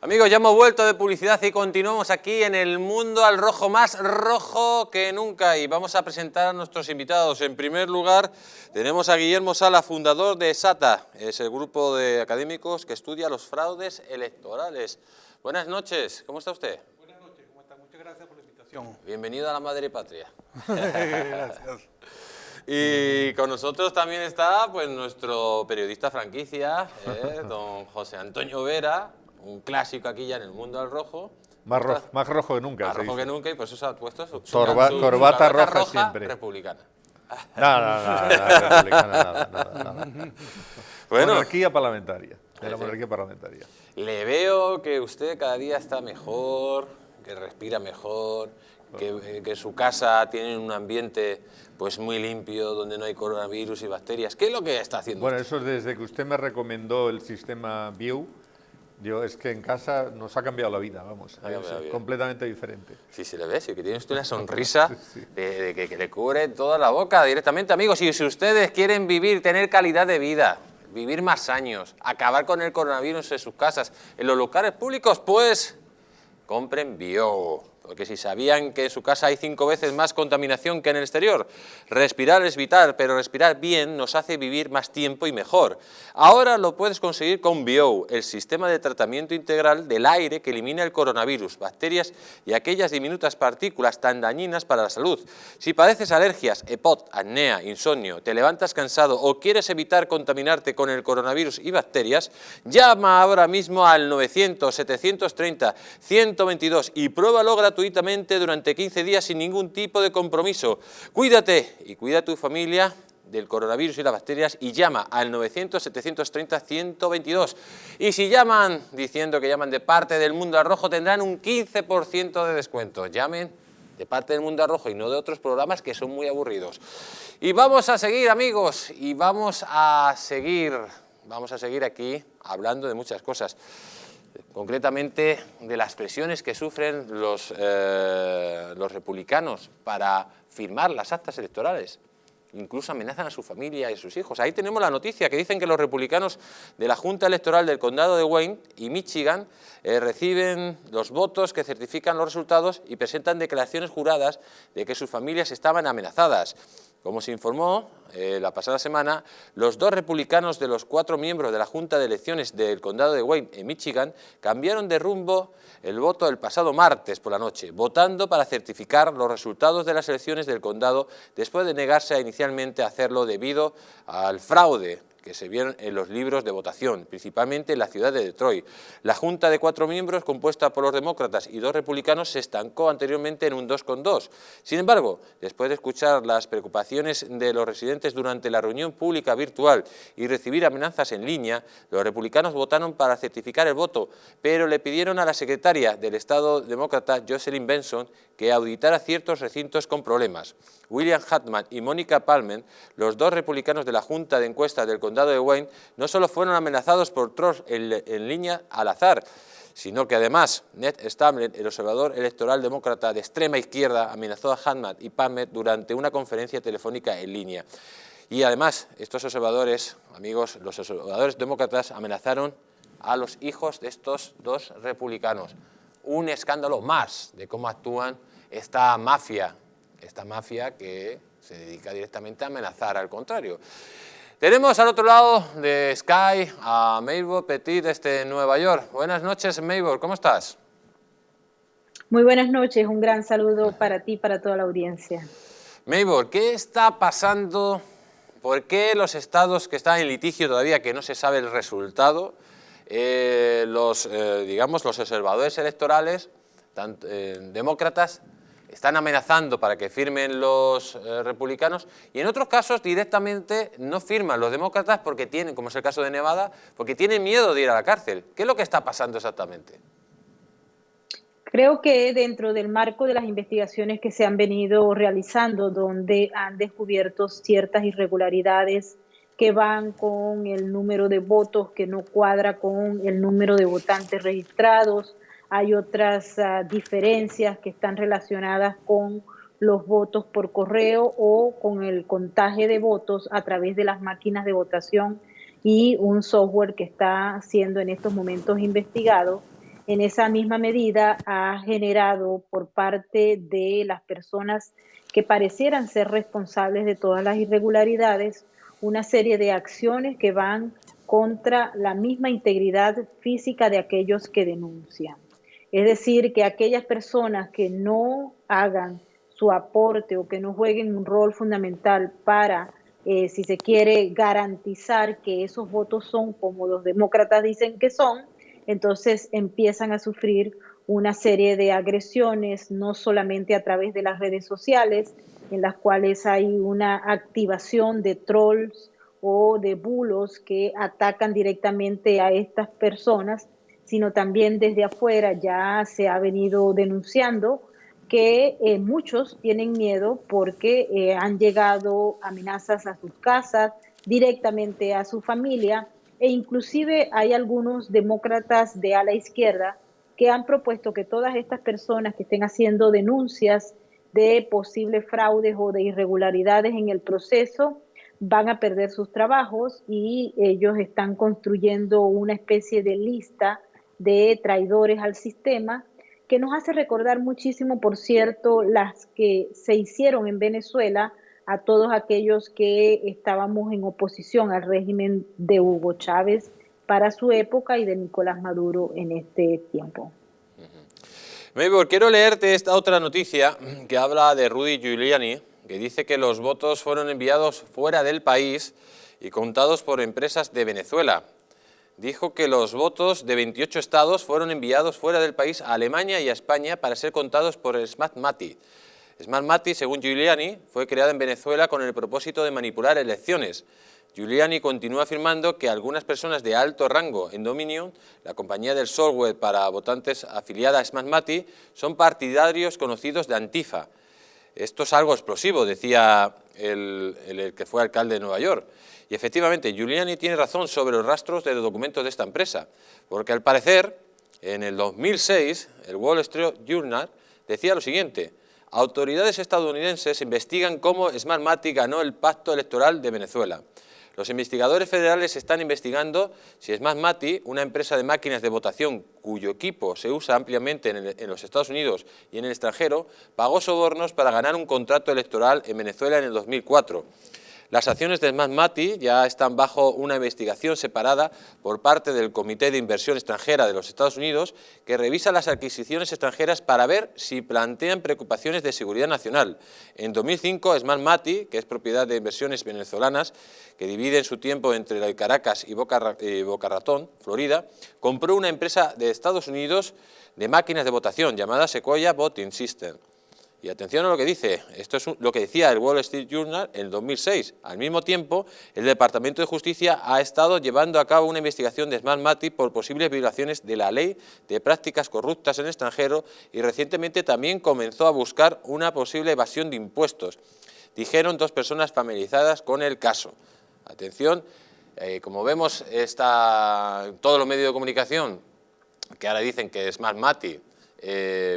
Amigos, ya hemos vuelto de publicidad y continuamos aquí en el mundo al rojo, más rojo que nunca. Y vamos a presentar a nuestros invitados. En primer lugar, tenemos a Guillermo Sala, fundador de SATA. Es el grupo de académicos que estudia los fraudes electorales. Buenas noches, ¿cómo está usted? Buenas noches, ¿cómo está? Muchas gracias por la invitación. Bienvenido a la madre patria. Gracias. Y con nosotros también está pues nuestro periodista franquicia, don José Antonio Vera, un clásico aquí ya en el mundo al rojo. Más rojo que nunca. Más rojo que nunca, y por eso se ha puesto su corbata roja siempre. Republicana. No, republicana, nada. Bueno, Monarquía parlamentaria, de la monarquía parlamentaria. Le veo que usted cada día está mejor, que respira mejor, que su casa tiene un ambiente pues muy limpio, donde no hay coronavirus y bacterias. ¿Qué es lo que está haciendo Bueno, usted? eso es desde que usted me recomendó el sistema View. Es que en casa nos ha cambiado la vida, vamos. Es completamente diferente. Sí, se le ve, sí, que tiene usted una sonrisa de que le cubre toda la boca directamente. Amigos, y si ustedes quieren vivir, tener calidad de vida, vivir más años, acabar con el coronavirus en sus casas, en los locales públicos, pues compren Bio. Porque si sabían que en su casa hay 5 veces más contaminación que en el exterior. Respirar es vital, pero respirar bien nos hace vivir más tiempo y mejor. Ahora lo puedes conseguir con Bio, el sistema de tratamiento integral del aire que elimina el coronavirus, bacterias y aquellas diminutas partículas tan dañinas para la salud. Si padeces alergias, EPOC, apnea, insomnio, te levantas cansado o quieres evitar contaminarte con el coronavirus y bacterias, llama ahora mismo al 900-730-122 y pruébalo gratuitamente durante 15 días sin ningún tipo de compromiso. Cuídate y cuida a tu familia del coronavirus y las bacterias y llama al 900-730-122. Y si llaman diciendo que llaman de parte del Mundo al Rojo, tendrán un 15% de descuento. Llamen de parte del Mundo al Rojo y no de otros programas que son muy aburridos. Y vamos a seguir, amigos, y vamos a seguir aquí hablando de muchas cosas. Concretamente de las presiones que sufren los republicanos para firmar las actas electorales. Incluso amenazan a su familia y a sus hijos. Ahí tenemos la noticia que dicen que los republicanos de la Junta Electoral del Condado de Wayne y Michigan reciben los votos que certifican los resultados y presentan declaraciones juradas de que sus familias estaban amenazadas. Como se informó la pasada semana, los 2 republicanos de los 4 miembros de la Junta de Elecciones del Condado de Wayne, en Michigan, cambiaron de rumbo el voto el pasado martes por la noche, votando para certificar los resultados de las elecciones del condado después de negarse inicialmente a hacerlo debido al fraude que se vieron en los libros de votación, principalmente en la ciudad de Detroit. La Junta de 4 miembros, compuesta por los demócratas y 2 republicanos, se estancó anteriormente en un 2-2. Sin embargo, después de escuchar las preocupaciones de los residentes durante la reunión pública virtual y recibir amenazas en línea, los republicanos votaron para certificar el voto, pero le pidieron a la secretaria del Estado demócrata, Jocelyn Benson, que auditara ciertos recintos con problemas. William Hartman y Mónica Palmer, los 2 republicanos de la Junta de Encuestas del Condado de Wayne, no solo fueron amenazados por trolls en línea al azar, sino que además Ned Stamler, el observador electoral demócrata de extrema izquierda, amenazó a Hartman y Palmer durante una conferencia telefónica en línea. Y además, estos observadores, amigos, los observadores demócratas amenazaron a los hijos de estos 2 republicanos. Un escándalo más de cómo actúan esta mafia que se dedica directamente a amenazar al contrario. Tenemos al otro lado de Sky a Mabel Petit desde Nueva York. Buenas noches, Mabel, ¿cómo estás? Muy buenas noches, un gran saludo para ti y para toda la audiencia. Mabel, ¿qué está pasando? ¿Por qué los estados que están en litigio todavía, que no se sabe el resultado, los observadores electorales, demócratas, están amenazando para que firmen los republicanos y en otros casos directamente no firman los demócratas porque tienen, como es el caso de Nevada, porque tienen miedo de ir a la cárcel? ¿Qué es lo que está pasando exactamente? Creo que dentro del marco de las investigaciones que se han venido realizando, donde han descubierto ciertas irregularidades que van con el número de votos que no cuadra con el número de votantes registrados, hay otras diferencias que están relacionadas con los votos por correo o con el contaje de votos a través de las máquinas de votación y un software que está siendo en estos momentos investigado. en esa misma medida ha generado por parte de las personas que parecieran ser responsables de todas las irregularidades una serie de acciones que van contra la misma integridad física de aquellos que denuncian. Es decir, que aquellas personas que no hagan su aporte o que no jueguen un rol fundamental para, si se quiere, garantizar que esos votos son como los demócratas dicen que son, entonces empiezan a sufrir una serie de agresiones, no solamente a través de las redes sociales, en las cuales hay una activación de trolls o de bulos que atacan directamente a estas personas, sino también desde afuera ya se ha venido denunciando que muchos tienen miedo porque han llegado amenazas a sus casas, directamente a su familia, e inclusive hay algunos demócratas de ala izquierda que han propuesto que todas estas personas que estén haciendo denuncias de posibles fraudes o de irregularidades en el proceso van a perder sus trabajos, y ellos están construyendo una especie de lista de traidores al sistema que nos hace recordar muchísimo, por cierto, las que se hicieron en Venezuela a todos aquellos que estábamos en oposición al régimen de Hugo Chávez para su época y de Nicolás Maduro en este tiempo. Maybor, quiero leerte esta otra noticia que habla de Rudy Giuliani, que dice que los votos fueron enviados fuera del país y contados por empresas de Venezuela. Dijo que los votos de 28 estados fueron enviados fuera del país a Alemania y a España para ser contados por Smartmatic. Smartmatic, según Giuliani, fue creada en Venezuela con el propósito de manipular elecciones. Giuliani continúa afirmando que algunas personas de alto rango en Dominion, la compañía del software para votantes afiliada a Smartmatic, son partidarios conocidos de Antifa. Esto es algo explosivo, decía el que fue alcalde de Nueva York. Y efectivamente, Giuliani tiene razón sobre los rastros de los documentos de esta empresa, porque al parecer, en el 2006, el Wall Street Journal decía lo siguiente: autoridades estadounidenses investigan cómo Smartmatic ganó el pacto electoral de Venezuela. Los investigadores federales están investigando si Smartmatic, una empresa de máquinas de votación cuyo equipo se usa ampliamente en los Estados Unidos y en el extranjero, pagó sobornos para ganar un contrato electoral en Venezuela en el 2004. Las acciones de Smartmatic ya están bajo una investigación separada por parte del Comité de Inversión Extranjera de los Estados Unidos, que revisa las adquisiciones extranjeras para ver si plantean preocupaciones de seguridad nacional. En 2005, Smartmatic, que es propiedad de inversiones venezolanas, que dividen su tiempo entre Caracas y Boca Ratón, Florida, compró una empresa de Estados Unidos de máquinas de votación llamada Sequoia Voting System. Y atención a lo que dice, esto es lo que decía el Wall Street Journal en el 2006. Al mismo tiempo, el Departamento de Justicia ha estado llevando a cabo una investigación de Smartmatic por posibles violaciones de la ley de prácticas corruptas en el extranjero, y recientemente también comenzó a buscar una posible evasión de impuestos, dijeron dos personas familiarizadas con el caso. Atención, como vemos, todos los medios de comunicación que ahora dicen que Smartmatic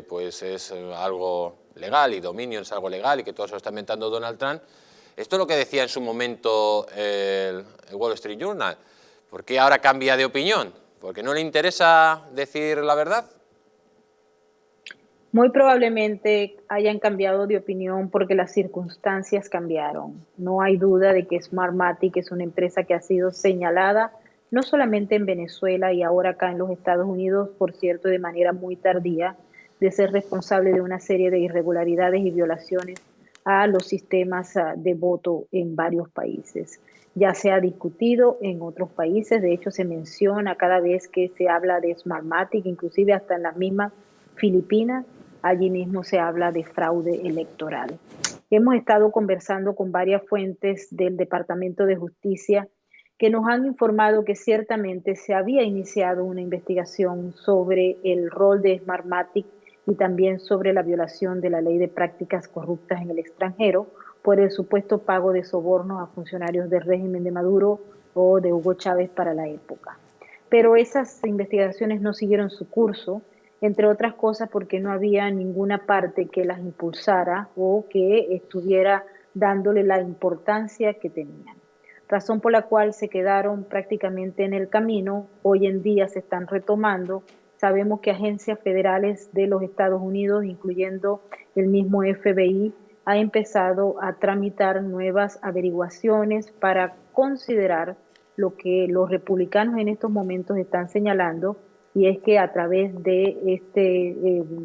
pues es algo legal y Dominion es algo legal y que todo eso lo está inventando Donald Trump. Esto es lo que decía en su momento el Wall Street Journal. ¿Por qué ahora cambia de opinión? ¿Porque no le interesa decir la verdad? Muy probablemente hayan cambiado de opinión porque las circunstancias cambiaron. No hay duda de que Smartmatic es una empresa que ha sido señalada no solamente en Venezuela y ahora acá en los Estados Unidos, por cierto, de manera muy tardía, de ser responsable de una serie de irregularidades y violaciones a los sistemas de voto en varios países. Ya se ha discutido en otros países, de hecho se menciona cada vez que se habla de Smartmatic, inclusive hasta en las mismas Filipinas, allí mismo se habla de fraude electoral. Hemos estado conversando con varias fuentes del Departamento de Justicia que nos han informado que ciertamente se había iniciado una investigación sobre el rol de Smartmatic y también sobre la violación de la ley de prácticas corruptas en el extranjero por el supuesto pago de sobornos a funcionarios del régimen de Maduro o de Hugo Chávez para la época. Pero esas investigaciones no siguieron su curso, entre otras cosas porque no había ninguna parte que las impulsara o que estuviera dándole la importancia que tenían. Razón por la cual se quedaron prácticamente en el camino. Hoy en día se están retomando Sabemos que agencias federales de los Estados Unidos, incluyendo el mismo FBI, ha empezado a tramitar nuevas averiguaciones para considerar lo que los republicanos en estos momentos están señalando, y es que a través de esta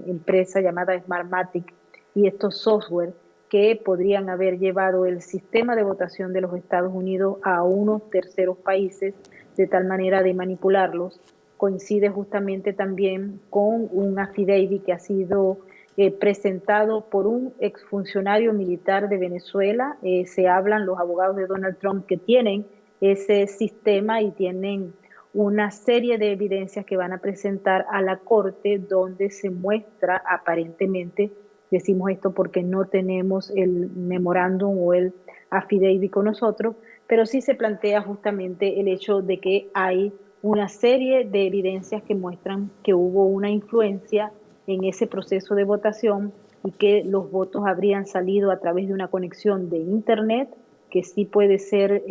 empresa llamada Smartmatic y estos software que podrían haber llevado el sistema de votación de los Estados Unidos a unos terceros países de tal manera de manipularlos, coincide justamente también con un affidavit que ha sido presentado por un exfuncionario militar de Venezuela. Se hablan los abogados de Donald Trump que tienen ese sistema y tienen una serie de evidencias que van a presentar a la corte donde se muestra aparentemente, decimos esto porque no tenemos el memorándum o el affidavit con nosotros, pero sí se plantea justamente el hecho de que hay una serie de evidencias que muestran que hubo una influencia en ese proceso de votación y que los votos habrían salido a través de una conexión de Internet que sí puede ser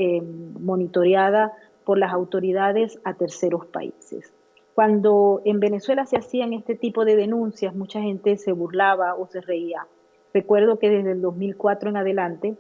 monitoreada por las autoridades a terceros países. Cuando en Venezuela se hacían este tipo de denuncias, mucha gente se burlaba o se reía. Recuerdo que desde el 2004 en adelante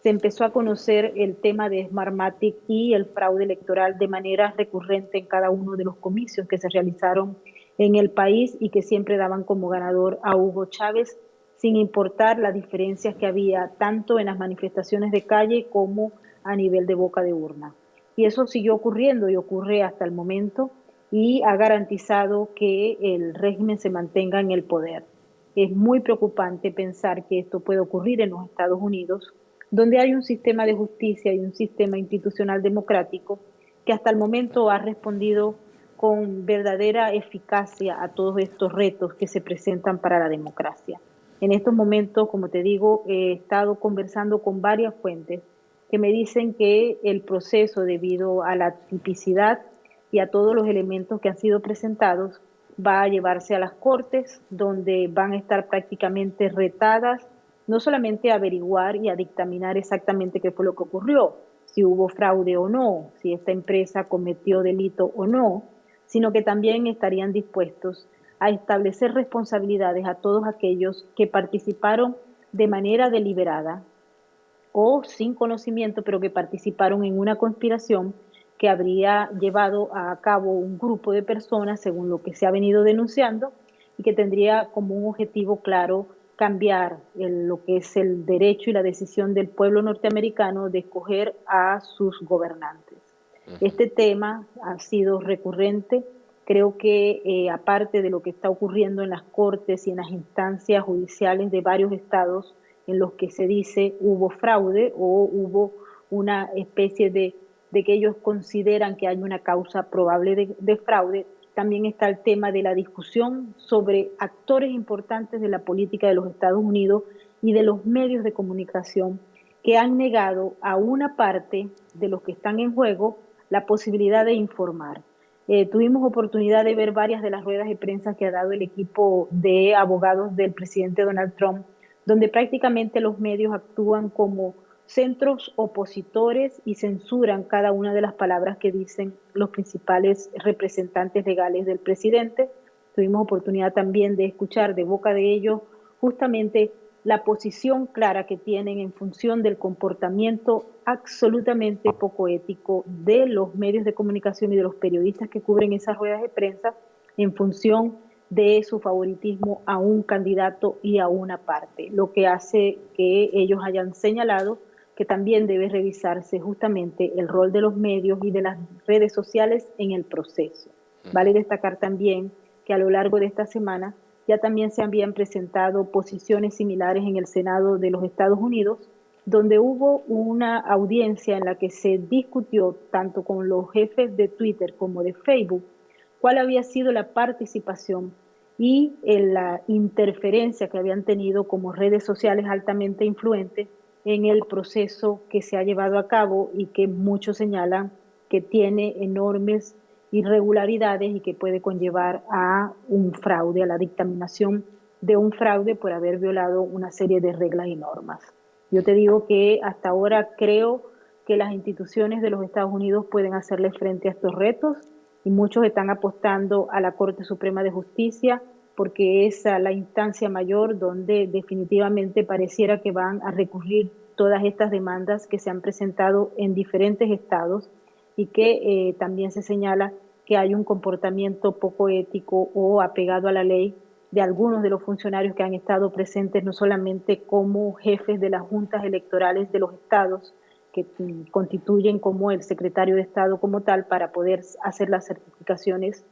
se empezó a conocer el tema de Smartmatic y el fraude electoral de manera recurrente en cada uno de los comicios que se realizaron en el país y que siempre daban como ganador a Hugo Chávez, sin importar las diferencias que había tanto en las manifestaciones de calle como a nivel de boca de urna. Y eso siguió ocurriendo y ocurre hasta el momento y ha garantizado que el régimen se mantenga en el poder. Es muy preocupante pensar que esto puede ocurrir en los Estados Unidos, donde hay un sistema de justicia y un sistema institucional democrático que hasta el momento ha respondido con verdadera eficacia a todos estos retos que se presentan para la democracia. En estos momentos, como te digo, he estado conversando con varias fuentes que me dicen que el proceso, debido a la tipicidad y a todos los elementos que han sido presentados, va a llevarse a las cortes, donde van a estar prácticamente retadas, no solamente a averiguar y a dictaminar exactamente qué fue lo que ocurrió, si hubo fraude o no, si esta empresa cometió delito o no, sino que también estarían dispuestos a establecer responsabilidades a todos aquellos que participaron de manera deliberada o sin conocimiento, pero que participaron en una conspiración que habría llevado a cabo un grupo de personas, según lo que se ha venido denunciando, y que tendría como un objetivo claro cambiar lo que es el derecho y la decisión del pueblo norteamericano de escoger a sus gobernantes. Este tema ha sido recurrente. Creo que aparte de lo que está ocurriendo en las cortes y en las instancias judiciales de varios estados en los que se dice hubo fraude o hubo una especie de que ellos consideran que hay una causa probable de fraude, también está el tema de la discusión sobre actores importantes de la política de los Estados Unidos y de los medios de comunicación que han negado a una parte de los que están en juego la posibilidad de informar. Tuvimos oportunidad de ver varias de las ruedas de prensa que ha dado el equipo de abogados del presidente Donald Trump, donde prácticamente los medios actúan como centros opositores y censuran cada una de las palabras que dicen los principales representantes legales del presidente. Tuvimos oportunidad también de escuchar de boca de ellos justamente la posición clara que tienen en función del comportamiento absolutamente poco ético de los medios de comunicación y de los periodistas que cubren esas ruedas de prensa en función de su favoritismo a un candidato y a una parte, lo que hace que ellos hayan señalado que también debe revisarse justamente el rol de los medios y de las redes sociales en el proceso. Vale destacar también que a lo largo de esta semana ya también se habían presentado posiciones similares en el Senado de los Estados Unidos, donde hubo una audiencia en la que se discutió tanto con los jefes de Twitter como de Facebook cuál había sido la participación y la interferencia que habían tenido como redes sociales altamente influentes en el proceso que se ha llevado a cabo y que muchos señalan que tiene enormes irregularidades y que puede conllevar a un fraude, a la dictaminación de un fraude por haber violado una serie de reglas y normas. Yo te digo que hasta ahora creo que las instituciones de los Estados Unidos pueden hacerle frente a estos retos y muchos están apostando a la Corte Suprema de Justicia porque es la instancia mayor donde definitivamente pareciera que van a recurrir todas estas demandas que se han presentado en diferentes estados y que también se señala que hay un comportamiento poco ético o apegado a la ley de algunos de los funcionarios que han estado presentes no solamente como jefes de las juntas electorales de los estados, que constituyen como el secretario de Estado como tal para poder hacer las certificaciones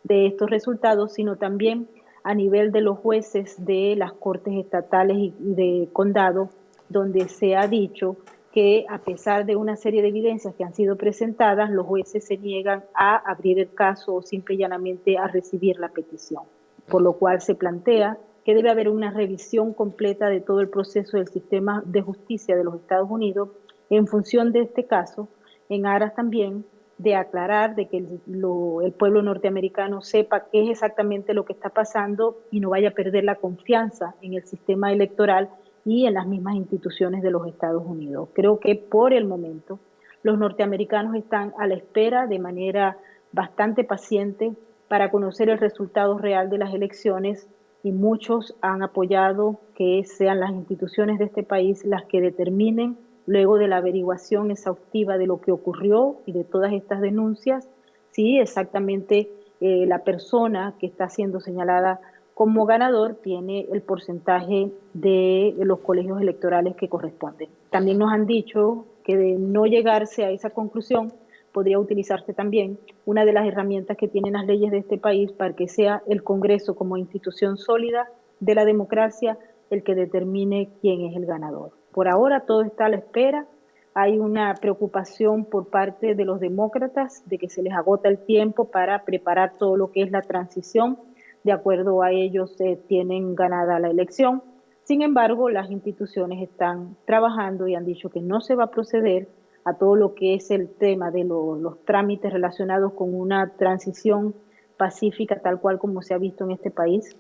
de estos resultados, sino también a nivel de los jueces de las cortes estatales y de condado, donde se ha dicho que a pesar de una serie de evidencias que han sido presentadas, los jueces se niegan a abrir el caso o simple y llanamente a recibir la petición, por lo cual se plantea que debe haber una revisión completa de todo el proceso del sistema de justicia de los Estados Unidos en función de este caso, en aras también de aclarar, de que el pueblo norteamericano sepa qué es exactamente lo que está pasando y no vaya a perder la confianza en el sistema electoral y en las mismas instituciones de los Estados Unidos. Creo que por el momento los norteamericanos están a la espera de manera bastante paciente para conocer el resultado real de las elecciones y muchos han apoyado que sean las instituciones de este país las que determinen, luego de la averiguación exhaustiva de lo que ocurrió y de todas estas denuncias, si exactamente la persona que está siendo señalada como ganador tiene el porcentaje de los colegios electorales que corresponden. También nos han dicho que de no llegarse a esa conclusión, podría utilizarse también una de las herramientas que tienen las leyes de este país para que sea el Congreso como institución sólida de la democracia el que determine quién es el ganador. Por ahora todo está a la espera. Hay una preocupación por parte de los demócratas de que se les agota el tiempo para preparar todo lo que es la transición. De acuerdo a ellos, tienen ganada la elección. Sin embargo, las instituciones están trabajando y han dicho que no se va a proceder a todo lo que es el tema de los trámites relacionados con una transición pacífica, tal cual como se ha visto en este país,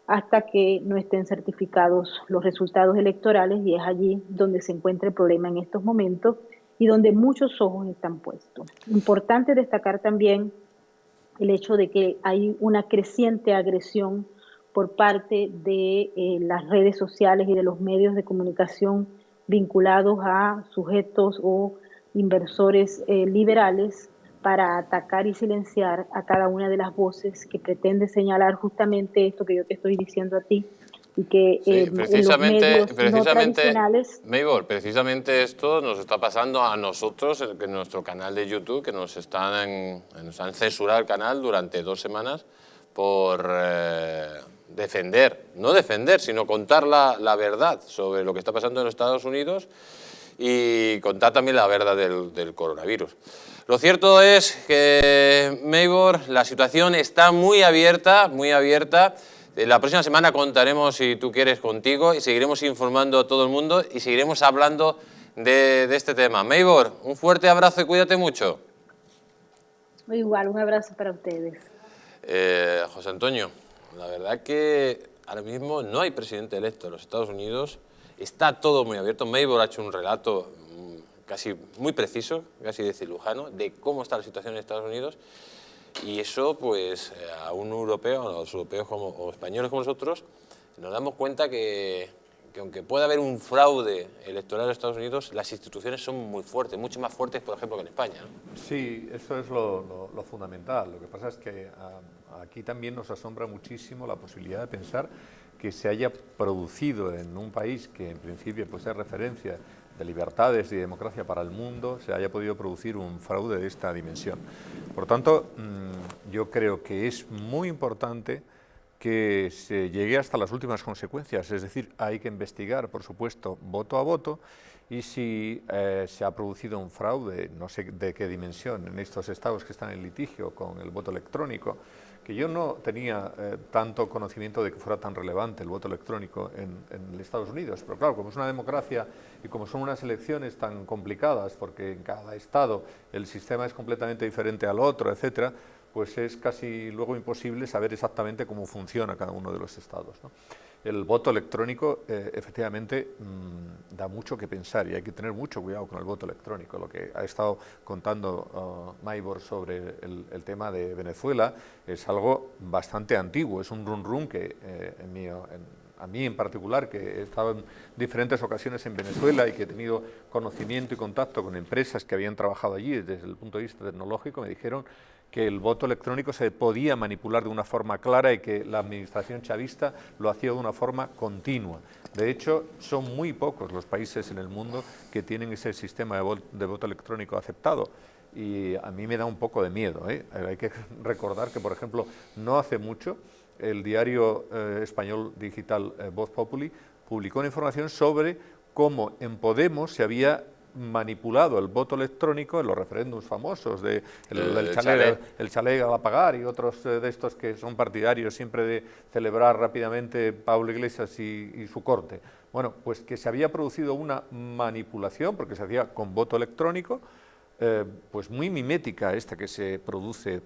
hasta que no estén certificados los resultados electorales, y es allí donde se encuentra el problema en estos momentos y donde muchos ojos están puestos. Importante destacar también el hecho de que hay una creciente agresión por parte de las redes sociales y de los medios de comunicación vinculados a sujetos o inversores liberales para atacar y silenciar a cada una de las voces que pretende señalar justamente esto que yo te estoy diciendo a ti, y que sí, precisamente, los medios no tradicionales... Maybor, precisamente esto nos está pasando a nosotros en nuestro canal de YouTube, que nos han censurado el canal durante 2 semanas por no defender, sino contar la verdad sobre lo que está pasando en los Estados Unidos y contar también la verdad del coronavirus. Lo cierto es que, Maybor, la situación está muy abierta, muy abierta. La próxima semana contaremos, si tú quieres, contigo y seguiremos informando a todo el mundo y seguiremos hablando de este tema. Maybor, un fuerte abrazo y cuídate mucho. Igual, un abrazo para ustedes. José Antonio, la verdad que ahora mismo no hay presidente electo en los Estados Unidos, está todo muy abierto. Maybor ha hecho un relato casi muy preciso, casi de cirujano, de cómo está la situación en Estados Unidos. Y eso, pues, a un europeo, a los europeos o españoles como nosotros, nos damos cuenta que aunque pueda haber un fraude electoral en Estados Unidos, las instituciones son muy fuertes, mucho más fuertes, por ejemplo, que en España, ¿no? Sí, eso es lo fundamental. Lo que pasa es que aquí también nos asombra muchísimo la posibilidad de pensar que se haya producido en un país que en principio pues, es referencia de libertades y democracia para el mundo, se haya podido producir un fraude de esta dimensión. Por tanto, yo creo que es muy importante que se llegue hasta las últimas consecuencias, es decir, hay que investigar, por supuesto, voto a voto, y si se ha producido un fraude, no sé de qué dimensión, en estos estados que están en litigio con el voto electrónico, que yo no tenía tanto conocimiento de que fuera tan relevante el voto electrónico en Estados Unidos, pero claro, como es una democracia y como son unas elecciones tan complicadas, porque en cada estado el sistema es completamente diferente al otro, etcétera, pues es casi luego imposible saber exactamente cómo funciona cada uno de los estados, ¿no? El voto electrónico efectivamente da mucho que pensar y hay que tener mucho cuidado con el voto electrónico. Lo que ha estado contando Maybor sobre el tema de Venezuela es algo bastante antiguo, es un run run que a mí en particular, que he estado en diferentes ocasiones en Venezuela y que he tenido conocimiento y contacto con empresas que habían trabajado allí desde el punto de vista tecnológico, me dijeron que el voto electrónico se podía manipular de una forma clara y que la administración chavista lo hacía de una forma continua. De hecho, son muy pocos los países en el mundo que tienen ese sistema de voto electrónico aceptado. Y a mí me da un poco de miedo, ¿eh? Hay que recordar que, por ejemplo, no hace mucho, el diario español digital Voz Populi publicó una información sobre cómo en Podemos se había manipulado el voto electrónico en los referéndums famosos del chalet a pagar y otros de estos que son partidarios siempre de celebrar rápidamente Pablo Iglesias y su corte. Bueno, pues que se había producido una manipulación, porque se hacía con voto electrónico, pues muy mimética esta que se produce,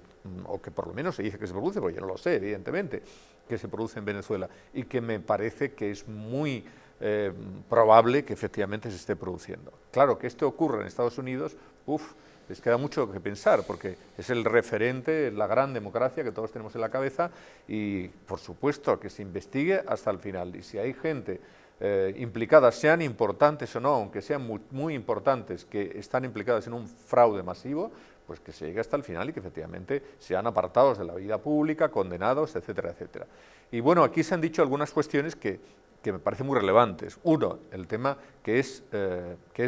o que por lo menos se dice que se produce, porque yo no lo sé, evidentemente, que se produce en Venezuela, y que me parece que es muy probable que efectivamente se esté produciendo. Claro, que esto ocurra en Estados Unidos, les queda mucho que pensar, porque es el referente, la gran democracia que todos tenemos en la cabeza, y por supuesto que se investigue hasta el final, y si hay gente implicadas, sean importantes o no, aunque sean muy importantes, que están implicadas en un fraude masivo, pues que se llegue hasta el final y que efectivamente sean apartados de la vida pública, condenados, etcétera, etcétera. Y bueno, aquí se han dicho algunas cuestiones que me parecen muy relevantes. Uno, el tema que es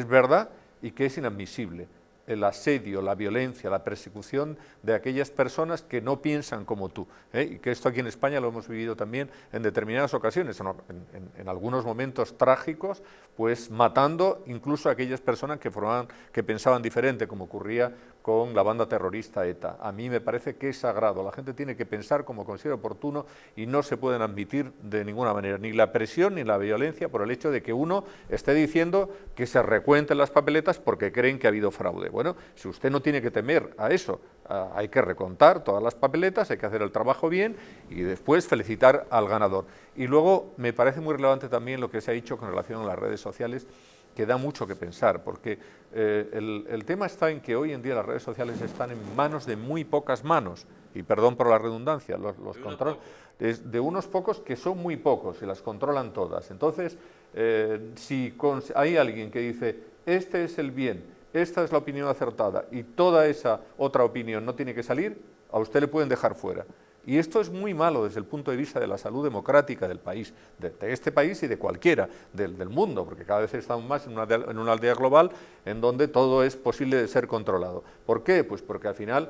verdad y que es inadmisible. El asedio, la violencia, la persecución de aquellas personas que no piensan como tú, y que esto aquí en España lo hemos vivido también en determinadas ocasiones, en algunos momentos trágicos, pues matando incluso a aquellas personas que pensaban diferente, como ocurría con la banda terrorista ETA. A mí me parece que es sagrado, la gente tiene que pensar como considera oportuno y no se pueden admitir de ninguna manera ni la presión ni la violencia por el hecho de que uno esté diciendo que se recuenten las papeletas porque creen que ha habido fraude. Bueno, si usted no tiene que temer a eso, hay que recontar todas las papeletas, hay que hacer el trabajo bien y después felicitar al ganador. Y luego me parece muy relevante también lo que se ha dicho con relación a las redes sociales, que da mucho que pensar, porque el tema está en que hoy en día las redes sociales están en manos de muy pocas manos, y perdón por la redundancia, los controles de unos pocos que son muy pocos y las controlan todas. Entonces, si hay alguien que dice, este es el bien, esta es la opinión acertada y toda esa otra opinión no tiene que salir, a usted le pueden dejar fuera. Y esto es muy malo desde el punto de vista de la salud democrática del país, de este país y de cualquiera del mundo, porque cada vez estamos más en una aldea global en donde todo es posible de ser controlado. ¿Por qué? Pues porque al final,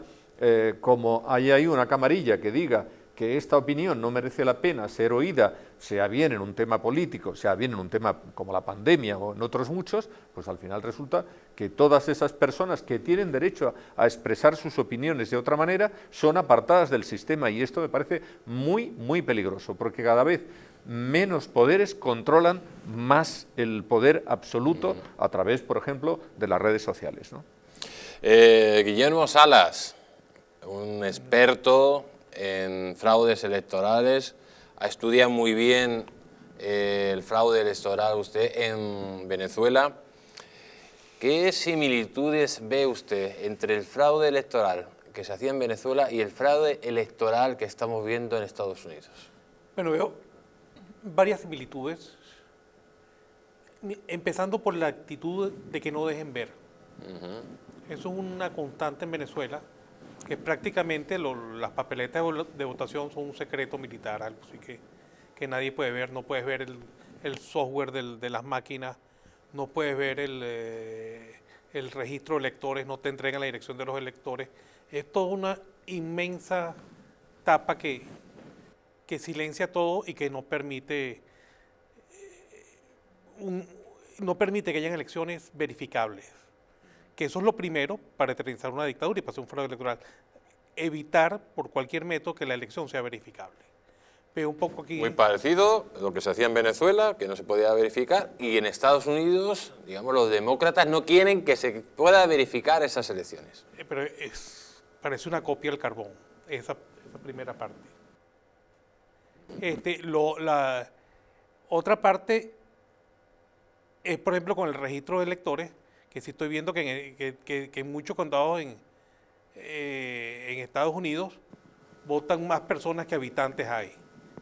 como hay ahí una camarilla que diga que esta opinión no merece la pena ser oída, sea bien en un tema político, sea bien en un tema como la pandemia o en otros muchos, pues al final resulta que todas esas personas que tienen derecho a expresar sus opiniones de otra manera son apartadas del sistema, y esto me parece muy, muy peligroso, porque cada vez menos poderes controlan más el poder absoluto a través, por ejemplo, de las redes sociales, ¿no? Guillermo Salas, un experto en fraudes electorales, estudia muy bien el fraude electoral usted en Venezuela. ¿Qué similitudes ve usted entre el fraude electoral que se hacía en Venezuela y el fraude electoral que estamos viendo en Estados Unidos? Bueno, veo varias similitudes, empezando por la actitud de que no dejen ver. Eso es una constante en Venezuela, que prácticamente las papeletas de votación son un secreto militar, algo así que nadie puede ver. No puedes ver el software de las máquinas, no puedes ver el registro de electores, no te entregan la dirección de los electores. Es toda una inmensa tapa que silencia todo y que no permite que hayan elecciones verificables. Que eso es lo primero para eternizar una dictadura y para hacer un fraude electoral. Evitar por cualquier método que la elección sea verificable. Veo un poco aquí... Muy parecido a lo que se hacía en Venezuela, que no se podía verificar, y en Estados Unidos, digamos, los demócratas no quieren que se pueda verificar esas elecciones. Pero parece una copia del carbón. esa primera parte. La otra parte es, por ejemplo, con el registro de electores, que sí estoy viendo que en muchos condados en Estados Unidos votan más personas que habitantes hay.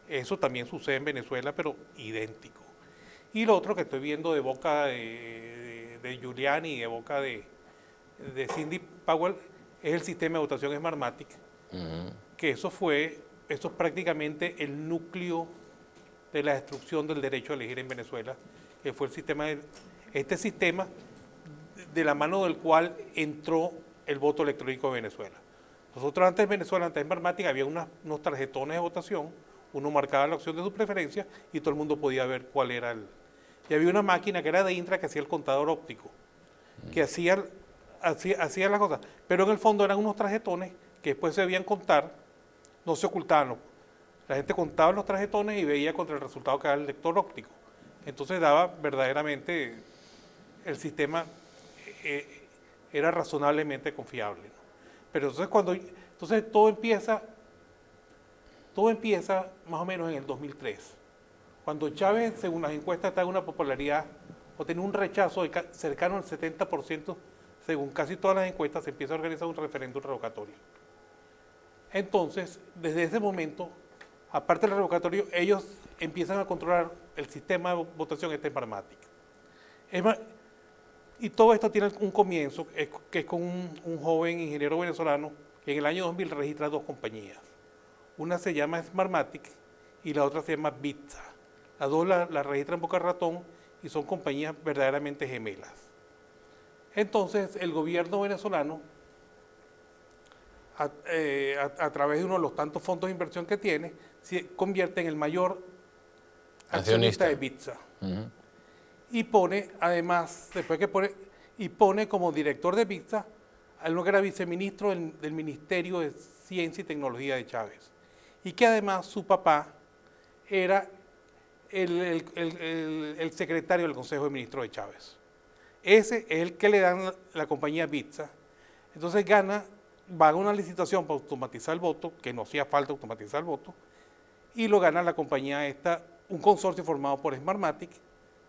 Eso también sucede en Venezuela, pero idéntico. Y lo otro que estoy viendo de boca de Giuliani y de boca de Cindy Powell es el sistema de votación Smartmatic, que eso es prácticamente el núcleo de la destrucción del derecho a elegir en Venezuela, que fue este sistema de la mano del cual entró el voto electrónico de Venezuela. Nosotros antes de Venezuela, antes de Smartmatic, había unos tarjetones de votación, uno marcaba la opción de su preferencia y todo el mundo podía ver cuál era y había una máquina que era de Intra que hacía el contador óptico, que hacía las cosas, pero en el fondo eran unos tarjetones que después se debían contar, no se ocultaban. La gente contaba los tarjetones y veía contra el resultado que daba el lector óptico. Entonces daba verdaderamente, el sistema era razonablemente confiable, ¿no? Pero entonces todo empieza más o menos en el 2003, cuando Chávez, según las encuestas, está en una popularidad o tiene un rechazo cercano al 70%, según casi todas las encuestas, se empieza a organizar un referéndum revocatorio. Entonces, desde ese momento, aparte del revocatorio, ellos empiezan a controlar el sistema de votación Smartmatic. Y todo esto tiene un comienzo, que es con un joven ingeniero venezolano que en el año 2000 registra 2 compañías. Una se llama Smartmatic y la otra se llama Bitsa. Las dos la registran en Boca Ratón y son compañías verdaderamente gemelas. Entonces, el gobierno venezolano, a través de uno de los tantos fondos de inversión que tiene, se convierte en el mayor accionista de Bitsa. Y pone, además, pone como director de Bitsa a uno que era viceministro del Ministerio de Ciencia y Tecnología de Chávez. Y que además su papá era el secretario del Consejo de Ministros de Chávez. Ese es el que le dan la compañía Bitsa. Entonces va a una licitación para automatizar el voto, que no hacía falta automatizar el voto, y lo gana la compañía esta, un consorcio formado por Smartmatic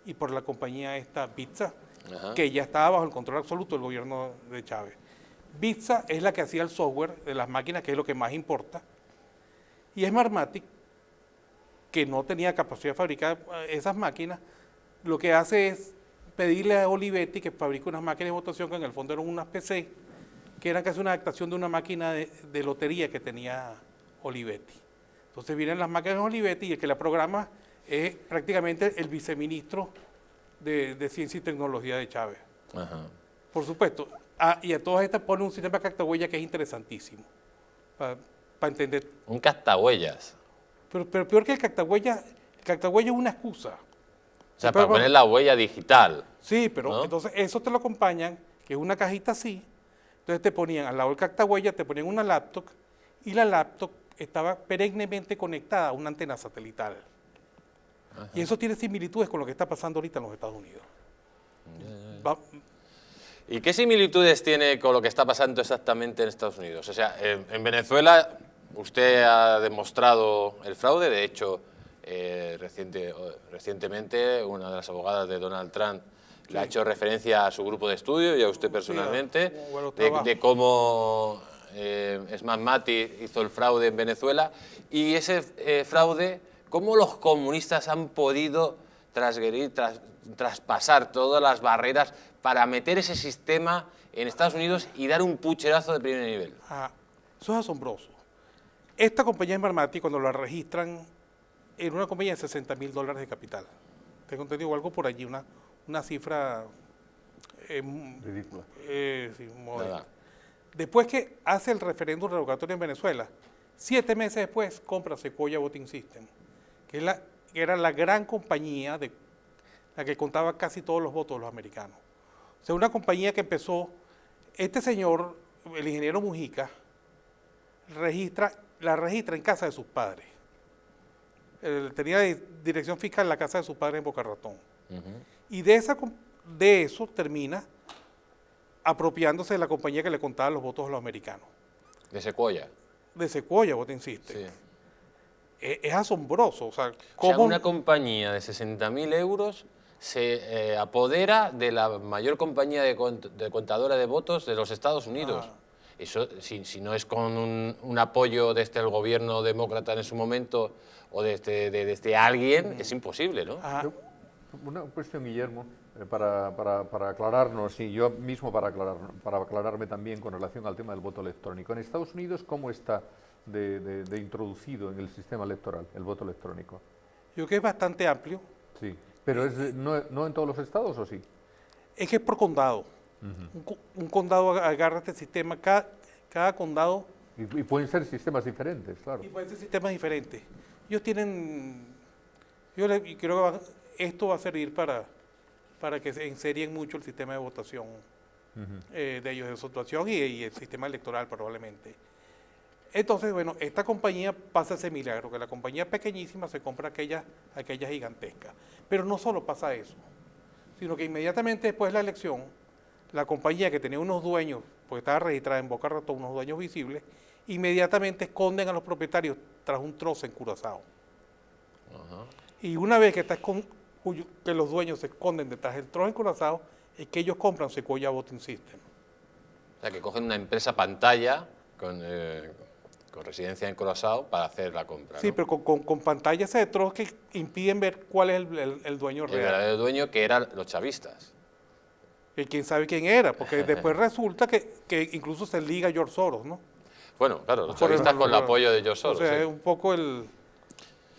y por la compañía esta Bitsa, que ya estaba bajo el control absoluto del gobierno de Chávez. Bitsa es la que hacía el software de las máquinas, que es lo que más importa, y Smartmatic, que no tenía capacidad de fabricar esas máquinas, lo que hace es pedirle a Olivetti que fabrique unas máquinas de votación que en el fondo eran unas PC, que eran casi una adaptación de una máquina de lotería que tenía Olivetti. Entonces vienen las máquinas de Olivetti y el que la programa es prácticamente el viceministro de Ciencia y Tecnología de Chávez. Por supuesto. Y a todas estas pone un sistema cactahuella que es interesantísimo, para entender. Un cactahuellas. Pero peor que el cactahuella es una excusa. O sea, para poner la huella digital. Sí, pero ¿no? Entonces eso te lo acompañan, que es una cajita así. Entonces te ponían al lado del cactahuella, te ponían una laptop, y la laptop estaba perennemente conectada a una antena satelital. Y eso tiene similitudes con lo que está pasando ahorita en los Estados Unidos. ¿Y qué similitudes tiene con lo que está pasando exactamente en Estados Unidos? O sea, en Venezuela usted ha demostrado el fraude. De hecho, recientemente una de las abogadas de Donald Trump le ha hecho referencia a su grupo de estudio y a usted personalmente, de cómo Smartmatic hizo el fraude en Venezuela. Y ese fraude, cómo los comunistas han podido traspasar todas las barreras para meter ese sistema en Estados Unidos y dar un pucherazo de primer nivel. Eso es asombroso. Esta compañía Smartmatic, cuando la registran, era una compañía de $60,000 de capital. Tengo entendido algo por allí, una cifra ridícula. Sí, modesta. Después que hace el referéndum revocatorio en Venezuela, 7 meses después compra Sequoia Voting System, que era la gran compañía de la que contaba casi todos los votos de los americanos. O sea, una compañía que empezó, este señor, el ingeniero Mujica, la registra en casa de sus padres. Tenía dirección fiscal en la casa de sus padres en Boca Ratón. Y de eso termina apropiándose de la compañía que le contaba los votos a los americanos. ¿De Sequoia? de Sequoia Voting System. Sí. Es asombroso. O sea, O sea, ¿cómo? una compañía de 60.000 euros se apodera de la mayor compañía de contadora de votos de los Estados Unidos. Ah. Eso, si no es con un apoyo desde el gobierno demócrata en su momento o desde alguien, es imposible, ¿no? Ajá. Una cuestión, Guillermo, para aclararnos, y yo mismo para aclararme también con relación al tema del voto electrónico. En Estados Unidos, ¿cómo está de introducido en el sistema electoral el voto electrónico? Yo creo que es bastante amplio. Sí, pero ¿no en todos los estados o sí? Es que es por condado. Un condado agarra este sistema, cada condado, Y pueden ser sistemas diferentes, claro. y pueden ser sistemas diferentes. Ellos tienen, y creo que esto va a servir para que se enserien mucho el sistema de votación de ellos, de su actuación y el sistema electoral probablemente. Entonces, bueno, esta compañía pasa ese milagro, que la compañía pequeñísima se compra aquella gigantesca. Pero no solo pasa eso, sino que inmediatamente después de la elección, la compañía que tenía unos dueños, porque estaba registrada en Boca Raton, unos dueños visibles, inmediatamente esconden a los propietarios tras un trozo en Curazao. Y una vez que que los dueños se esconden detrás del trozo en Curazao, es que ellos compran Sequoia Voting System. O sea, que cogen una empresa pantalla con residencia en Curazao para hacer la compra, Sí, ¿no? pero con pantallas de trozo que impiden ver cuál es el dueño El real. verdadero dueño, que eran los chavistas. Y quién sabe quién era, porque después resulta que incluso se liga a George Soros, ¿no? Bueno, claro, los Por el chavistas con el valor. apoyo de George Soros. O sea, sí. es un poco el...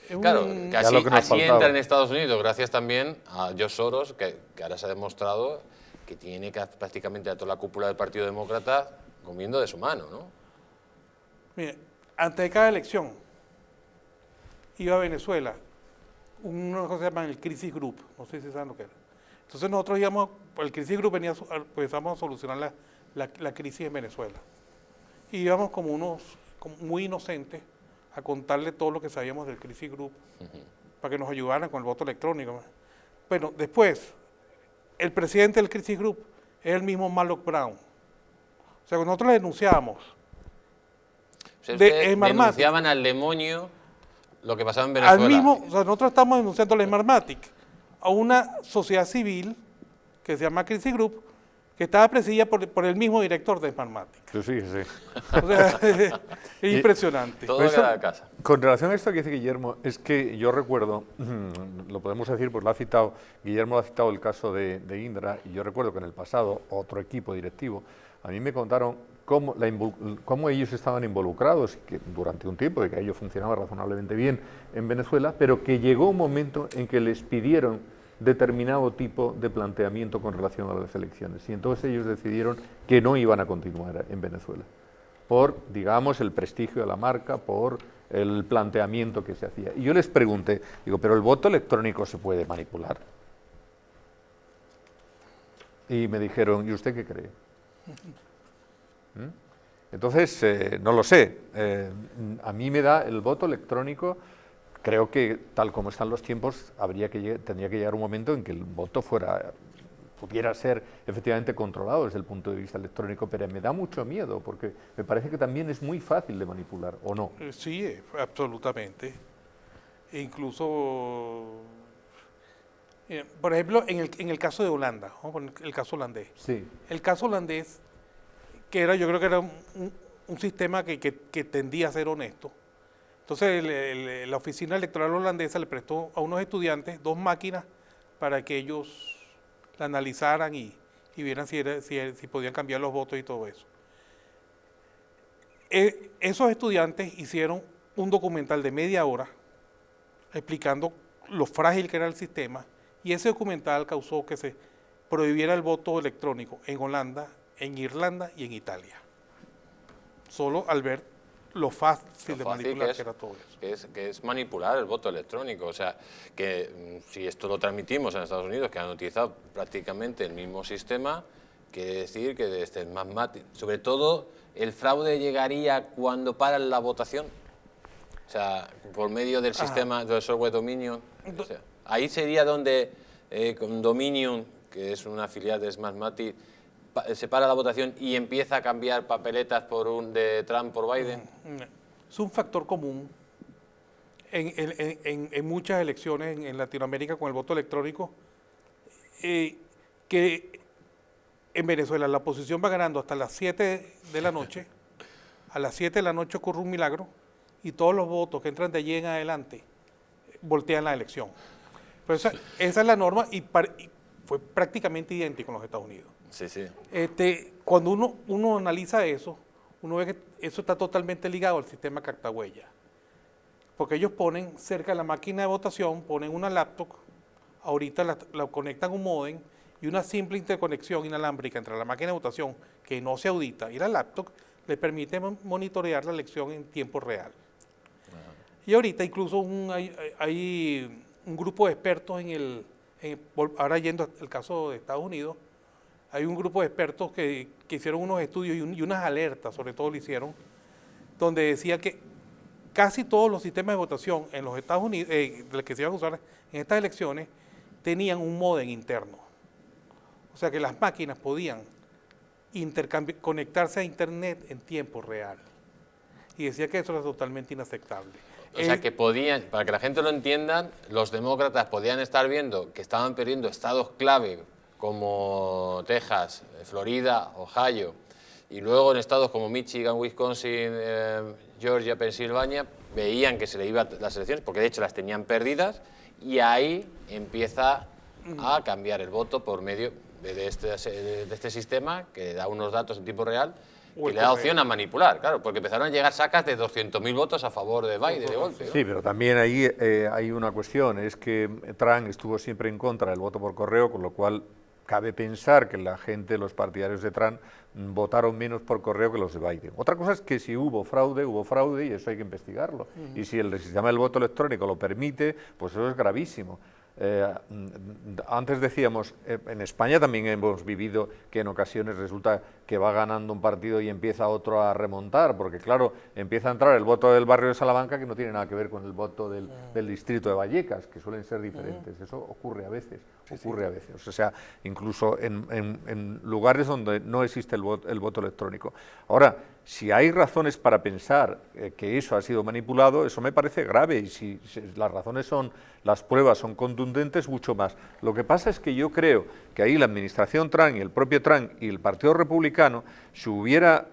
es Claro, un- que Ya así, lo que nos así faltaba. entra en Estados Unidos, gracias también a George Soros, que ahora se ha demostrado que tiene prácticamente a toda la cúpula del Partido Demócrata comiendo de su mano, ¿no? Mire, antes de cada elección, iba a Venezuela, una cosa que se llama el Crisis Group, no sé si saben lo que era. Entonces nosotros íbamos, el Crisis Group venía, pues vamos a solucionar la crisis en Venezuela. Y íbamos como muy inocentes a contarle todo lo que sabíamos del Crisis Group, para que nos ayudaran con el voto electrónico. Bueno, después, el presidente del Crisis Group es el mismo Malloch Brown. O sea, cuando nosotros le denunciábamos, O sea, De ustedes Smartmatic. denunciaban al demonio lo que pasaba en al Venezuela. mismo, o sea, nosotros estamos denunciando a Smartmatic, a una sociedad civil que se llama Crisis Group, que estaba presidida por el mismo director de Smartmatic. Pues sí. O sea, es impresionante. Todo Pues queda a casa. Con relación a esto que dice Guillermo, es que yo recuerdo, lo podemos decir, pues Guillermo lo ha citado el caso de Indra, y yo recuerdo que en el pasado otro equipo directivo, a mí me contaron cómo ellos estaban involucrados, que durante un tiempo, de que ello funcionaba razonablemente bien en Venezuela, pero que llegó un momento en que les pidieron determinado tipo de planteamiento con relación a las elecciones, y entonces ellos decidieron que no iban a continuar en Venezuela, por, digamos, el prestigio de la marca, por el planteamiento que se hacía. Y yo les pregunté, digo, ¿pero el voto electrónico se puede manipular? Y me dijeron, ¿y usted qué cree? Entonces, no lo sé. A mí me da el voto electrónico, creo que tal como están los tiempos, tendría que llegar un momento en que el voto pudiera ser efectivamente controlado desde el punto de vista electrónico, pero me da mucho miedo, porque me parece que también es muy fácil de manipular, ¿o no? Sí, absolutamente. E incluso, por ejemplo, en el caso de Holanda, vamos con el caso holandés. Sí. El caso holandés, yo creo que era un sistema que tendía a ser honesto. Entonces, la oficina electoral holandesa le prestó a unos estudiantes 2 máquinas para que ellos la analizaran y vieran si podían cambiar los votos y todo eso. Esos estudiantes hicieron un documental de media hora explicando lo frágil que era el sistema, y ese documental causó que se prohibiera el voto electrónico en Holanda, en Irlanda y en Italia. Solo al ver lo fácil de manipular que era todo eso. Que es manipular el voto electrónico. O sea, que si esto lo transmitimos en Estados Unidos, que han utilizado prácticamente el mismo sistema, quiere decir que desde Smartmatic, sobre todo el fraude llegaría cuando paran la votación. O sea, por medio del sistema del software Dominion. O sea, ahí sería donde con Dominion, que es una filial de Smartmatic, se para la votación y empieza a cambiar papeletas de Trump por Biden. Es un factor común en muchas elecciones en Latinoamérica con el voto electrónico, que en Venezuela la oposición va ganando hasta las 7 de la noche, a las 7 de la noche ocurre un milagro y todos los votos que entran de allí en adelante voltean la elección. Pero esa es la norma y fue prácticamente idéntico en los Estados Unidos. Sí, sí. Cuando uno analiza eso, uno ve que eso está totalmente ligado al sistema cartahuella. Porque ellos ponen cerca de la máquina de votación, ponen una laptop, ahorita la conectan a un módem y una simple interconexión inalámbrica entre la máquina de votación, que no se audita, y la laptop, le permite monitorear la elección en tiempo real. Y ahorita incluso hay un grupo de expertos ahora yendo al caso de Estados Unidos, hay un grupo de expertos que hicieron unos estudios y unas alertas, sobre todo lo hicieron, donde decía que casi todos los sistemas de votación en los Estados Unidos, que se iban a usar en estas elecciones, tenían un módem interno. O sea que las máquinas podían conectarse a Internet en tiempo real. Y decía que eso era totalmente inaceptable. O sea, que podían, para que la gente lo entienda, los demócratas podían estar viendo que estaban perdiendo estados clave como Texas, Florida, Ohio, y luego en estados como Michigan, Wisconsin, Georgia, Pensilvania, veían que se le iban las elecciones, porque de hecho las tenían perdidas, y ahí empieza a cambiar el voto por medio de este sistema que da unos datos en tiempo real y le da opción a manipular, claro, porque empezaron a llegar sacas de 200.000 votos a favor de Biden de golpe, ¿no? Sí, pero también ahí hay una cuestión, es que Trump estuvo siempre en contra del voto por correo, con lo cual cabe pensar que la gente, los partidarios de Trump, votaron menos por correo que los de Biden. Otra cosa es que si hubo fraude y eso hay que investigarlo. Y si el sistema del voto electrónico lo permite, pues eso es gravísimo. Antes decíamos, en España también hemos vivido que en ocasiones resulta que va ganando un partido y empieza otro a remontar, porque claro, empieza a entrar el voto del barrio de Salamanca que no tiene nada que ver con el voto del distrito de Vallecas, que suelen ser diferentes. Eso ocurre a veces, a veces. O sea, incluso en lugares donde no existe el voto electrónico. Ahora, si hay razones para pensar que eso ha sido manipulado, eso me parece grave, y si las pruebas son contundentes, mucho más. Lo que pasa es que yo creo que ahí la administración Trump y el propio Trump y el Partido Republicano, si hubiera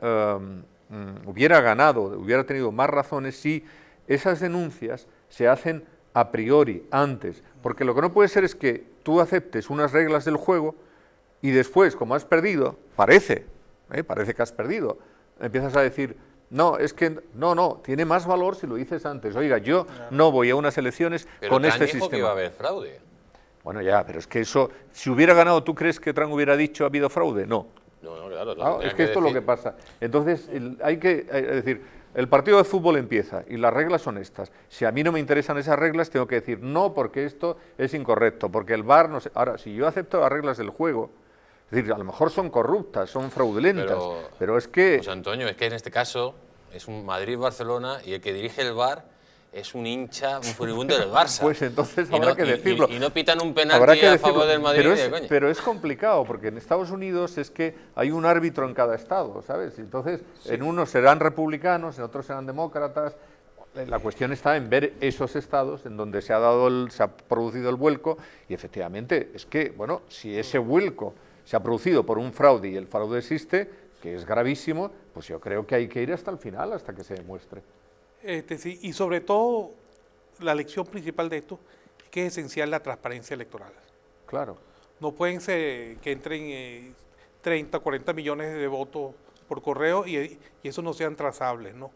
ganado, hubiera tenido más razones si esas denuncias se hacen a priori, antes, porque lo que no puede ser es que tú aceptes unas reglas del juego y después, como has perdido, parece que has perdido, empiezas a decir, no, es que no, tiene más valor si lo dices antes. Oiga, yo no voy a unas elecciones con este sistema. Pero que iba a haber fraude. Bueno, ya, pero es que eso, si hubiera ganado, ¿tú crees que Trump hubiera dicho ha habido fraude? No. No, claro. Es que esto es lo que pasa. Entonces, hay que decir, el partido de fútbol empieza y las reglas son estas. Si a mí no me interesan esas reglas, tengo que decir no, porque esto es incorrecto, porque el VAR no sé. Ahora, si yo acepto las reglas del juego, es decir, a lo mejor son corruptas, son fraudulentas, pero es que... José Antonio, es que en este caso es un Madrid-Barcelona y el que dirige el VAR es un hincha, un furibundo del Barça. Pues entonces habrá que decirlo. Y no pitan un penalti a favor del Madrid. Pero es complicado, porque en Estados Unidos es que hay un árbitro en cada estado, ¿sabes? Entonces, en unos serán republicanos, en otros serán demócratas. La cuestión está en ver esos estados en donde se ha producido el vuelco, y efectivamente es que, bueno, si ese vuelco se ha producido por un fraude y el fraude existe, que es gravísimo, pues yo creo que hay que ir hasta el final, hasta que se demuestre. Sí, y sobre todo la lección principal de esto es que es esencial la transparencia electoral. Claro. No pueden ser que entren 30, 40 millones de votos por correo y eso no sean trazables, ¿no?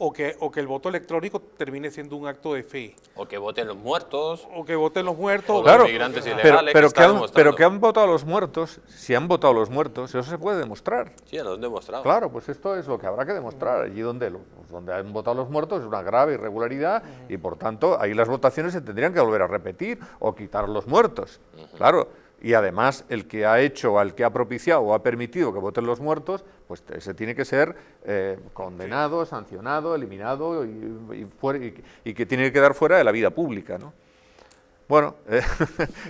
O que el voto electrónico termine siendo un acto de fe. O que voten los muertos. O que voten los muertos. O claro, los migrantes ilegales. Pero que han votado los muertos, si han votado los muertos, eso se puede demostrar. Sí, ya lo han demostrado. Claro, pues esto es lo que habrá que demostrar. Allí donde han votado los muertos es una grave irregularidad y por tanto ahí las votaciones se tendrían que volver a repetir o quitar los muertos. Claro. Y además el que ha hecho, al que ha propiciado o ha permitido que voten los muertos, pues ese tiene que ser condenado, sancionado, eliminado y que tiene que quedar fuera de la vida pública, ¿no? Bueno,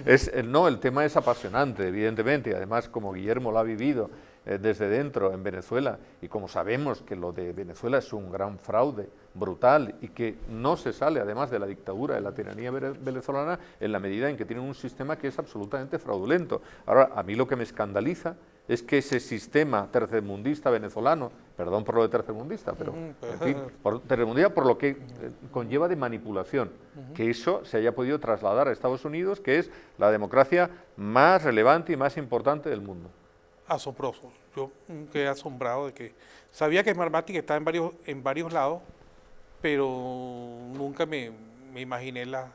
el tema es apasionante, evidentemente, y además como Guillermo lo ha vivido desde dentro en Venezuela, y como sabemos que lo de Venezuela es un gran fraude brutal y que no se sale además de la dictadura, de la tiranía venezolana, en la medida en que tienen un sistema que es absolutamente fraudulento. Ahora, a mí lo que me escandaliza es que ese sistema tercermundista venezolano, perdón por lo de tercermundista, pero en fin, tercermundista por lo que conlleva de manipulación, que eso se haya podido trasladar a Estados Unidos, que es la democracia más relevante y más importante del mundo. Asombroso. Yo quedé asombrado de que sabía que Smartmatic está en varios lados, pero nunca me imaginé la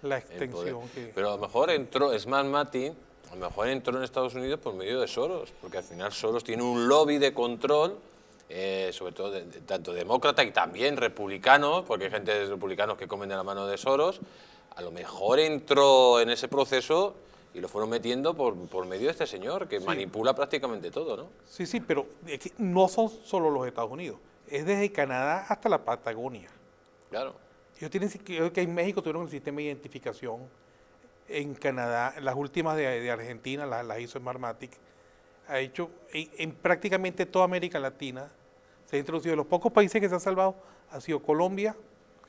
extensión que... Pero a lo mejor entró Smartmatic, a lo mejor entró en Estados Unidos por medio de Soros, porque al final Soros tiene un lobby de control, sobre todo tanto demócrata y también republicano, porque hay gente de republicanos que comen de la mano de Soros. A lo mejor entró en ese proceso y lo fueron metiendo por medio de este señor, que manipula prácticamente todo, ¿no? Sí, pero es que no son solo los Estados Unidos, es desde Canadá hasta la Patagonia. Claro. Creo que en México tuvieron el sistema de identificación, en Canadá, las últimas de Argentina las hizo Smartmatic, ha hecho en prácticamente toda América Latina, se ha introducido. De los pocos países que se han salvado ha sido Colombia,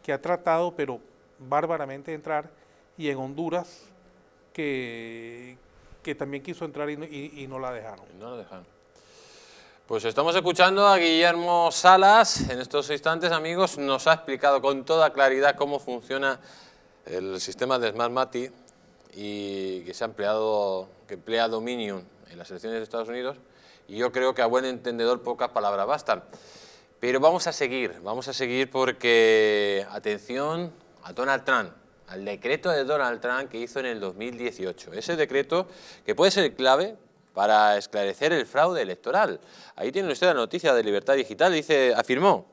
que ha tratado, pero bárbaramente, de entrar, y en Honduras, que también quiso entrar y no la dejaron. No la dejaron. Pues estamos escuchando a Guillermo Salas. En estos instantes, amigos, nos ha explicado con toda claridad cómo funciona el sistema de Smartmatic y que emplea Dominion en las elecciones de Estados Unidos. Y yo creo que a buen entendedor pocas palabras bastan. Pero vamos a seguir porque, atención a Donald Trump, al decreto de Donald Trump que hizo en el 2018. Ese decreto que puede ser clave para esclarecer el fraude electoral. Ahí tiene usted la noticia de Libertad Digital. Afirmó,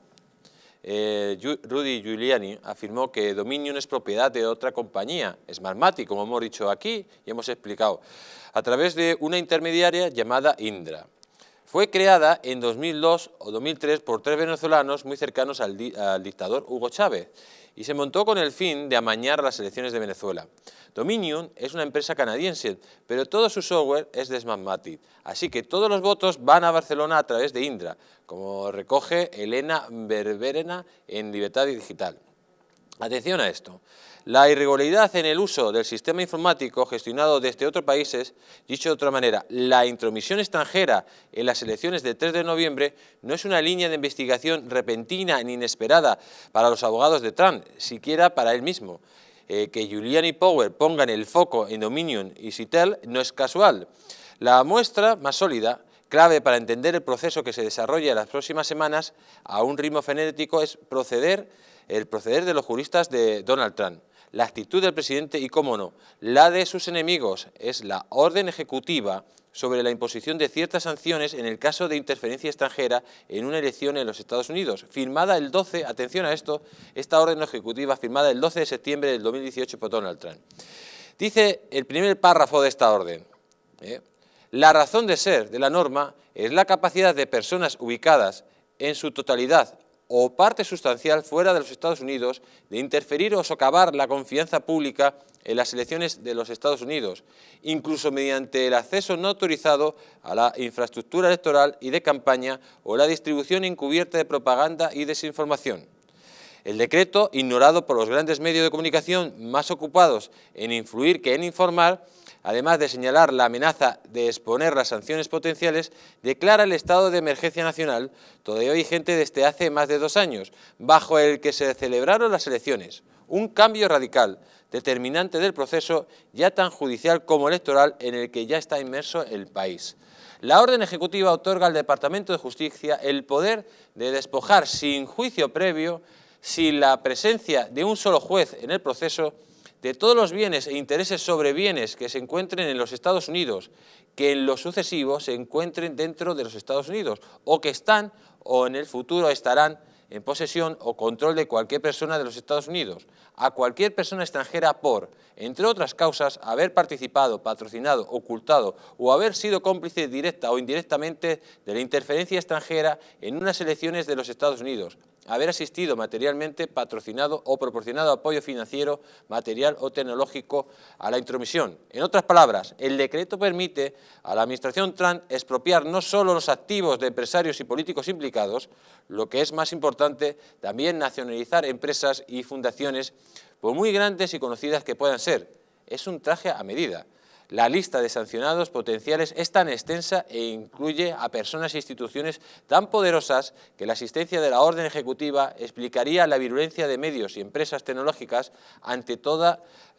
Rudy Giuliani afirmó que Dominion es propiedad de otra compañía, Smartmatic, como hemos dicho aquí y hemos explicado, a través de una intermediaria llamada Indra. Fue creada en 2002 o 2003 por 3 venezolanos muy cercanos al dictador Hugo Chávez y se montó con el fin de amañar las elecciones de Venezuela. Dominion es una empresa canadiense, pero todo su software es de Smartmatic, así que todos los votos van a Barcelona a través de Indra, como recoge Elena Berberena en Libertad Digital. Atención a esto. La irregularidad en el uso del sistema informático gestionado desde otros países, dicho de otra manera, la intromisión extranjera en las elecciones del 3 de noviembre no es una línea de investigación repentina ni inesperada para los abogados de Trump, siquiera para él mismo. Que Giuliani y Power pongan el foco en Dominion y Citel no es casual. La muestra más sólida, clave para entender el proceso que se desarrolla en las próximas semanas a un ritmo frenético, es el proceder de los juristas de Donald Trump. La actitud del presidente y, cómo no, la de sus enemigos es la orden ejecutiva sobre la imposición de ciertas sanciones en el caso de interferencia extranjera en una elección en los Estados Unidos, firmada el 12, atención a esto, esta orden ejecutiva firmada el 12 de septiembre del 2018 por Donald Trump. Dice el primer párrafo de esta orden, la razón de ser de la norma es la capacidad de personas ubicadas en su totalidad o parte sustancial fuera de los Estados Unidos de interferir o socavar la confianza pública en las elecciones de los Estados Unidos, incluso mediante el acceso no autorizado a la infraestructura electoral y de campaña o la distribución encubierta de propaganda y desinformación. El decreto, ignorado por los grandes medios de comunicación más ocupados en influir que en informar, además de señalar la amenaza de exponer las sanciones potenciales, declara el estado de emergencia nacional, todavía vigente desde hace más de 2 años, bajo el que se celebraron las elecciones. Un cambio radical, determinante del proceso ya tan judicial como electoral en el que ya está inmerso el país. La orden ejecutiva otorga al Departamento de Justicia el poder de despojar sin juicio previo, sin la presencia de un solo juez en el proceso, de todos los bienes e intereses sobre bienes que se encuentren en los Estados Unidos, que en lo sucesivo se encuentren dentro de los Estados Unidos, o que están o en el futuro estarán en posesión o control de cualquier persona de los Estados Unidos, a cualquier persona extranjera por, entre otras causas, haber participado, patrocinado, ocultado o haber sido cómplice directa o indirectamente de la interferencia extranjera en unas elecciones de los Estados Unidos, haber asistido materialmente, patrocinado o proporcionado apoyo financiero, material o tecnológico a la intromisión. En otras palabras, el decreto permite a la Administración Trump expropiar no solo los activos de empresarios y políticos implicados, lo que es más importante, también nacionalizar empresas y fundaciones, por muy grandes y conocidas que puedan ser. Es un traje a medida. La lista de sancionados potenciales es tan extensa e incluye a personas e instituciones tan poderosas que la existencia de la orden ejecutiva explicaría la virulencia de medios y empresas tecnológicas ante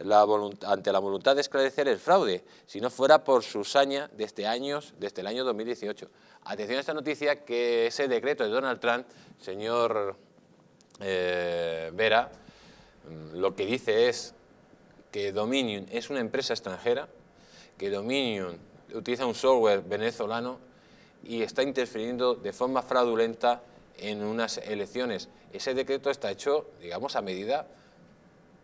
la voluntad de esclarecer el fraude, si no fuera por su saña desde el año 2018. Atención a esta noticia, que ese decreto de Donald Trump, señor Vera, lo que dice es que Dominion es una empresa extranjera, que Dominion utiliza un software venezolano y está interfiriendo de forma fraudulenta en unas elecciones. Ese decreto está hecho, digamos, a medida,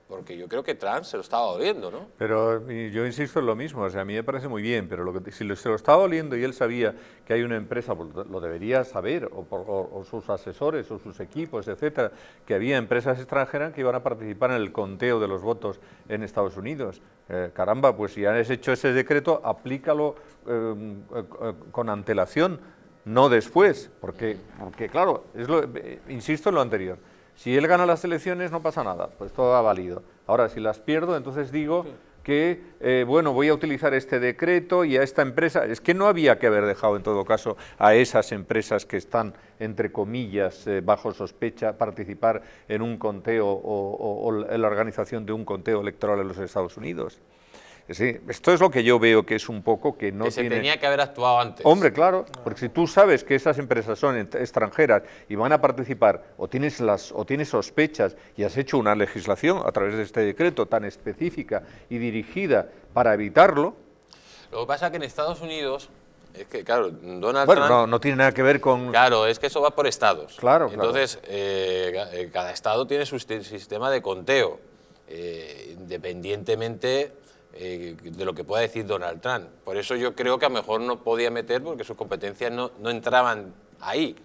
porque yo creo que Trump se lo estaba oliendo, ¿no? Pero yo insisto en lo mismo, o sea, a mí me parece muy bien, pero si se lo estaba oliendo y él sabía que hay una empresa, pues lo debería saber, o sus asesores, o sus equipos, etcétera, que había empresas extranjeras que iban a participar en el conteo de los votos en Estados Unidos. Caramba, pues si has hecho ese decreto, aplícalo con antelación, no después, porque claro, insisto en lo anterior. Si él gana las elecciones no pasa nada, pues todo ha valido. Ahora, si las pierdo, entonces digo que, bueno, voy a utilizar este decreto y a esta empresa. Es que no había que haber dejado, en todo caso, a esas empresas que están, entre comillas, bajo sospecha, participar en un conteo o en la organización de un conteo electoral en los Estados Unidos. Sí, esto es lo que yo veo que es un poco que no se tenía que haber actuado antes. Hombre, claro, porque si tú sabes que esas empresas son extranjeras y van a participar, o tienes sospechas y has hecho una legislación a través de este decreto tan específica y dirigida para evitarlo. Lo que pasa es que en Estados Unidos, es que claro, Donald Trump... Bueno, no tiene nada que ver con... Claro, es que eso va por estados. Claro, entonces, cada estado tiene su sistema de conteo, independientemente de lo que pueda decir Donald Trump. Por eso yo creo que a lo mejor no podía meter, porque sus competencias no entraban ahí.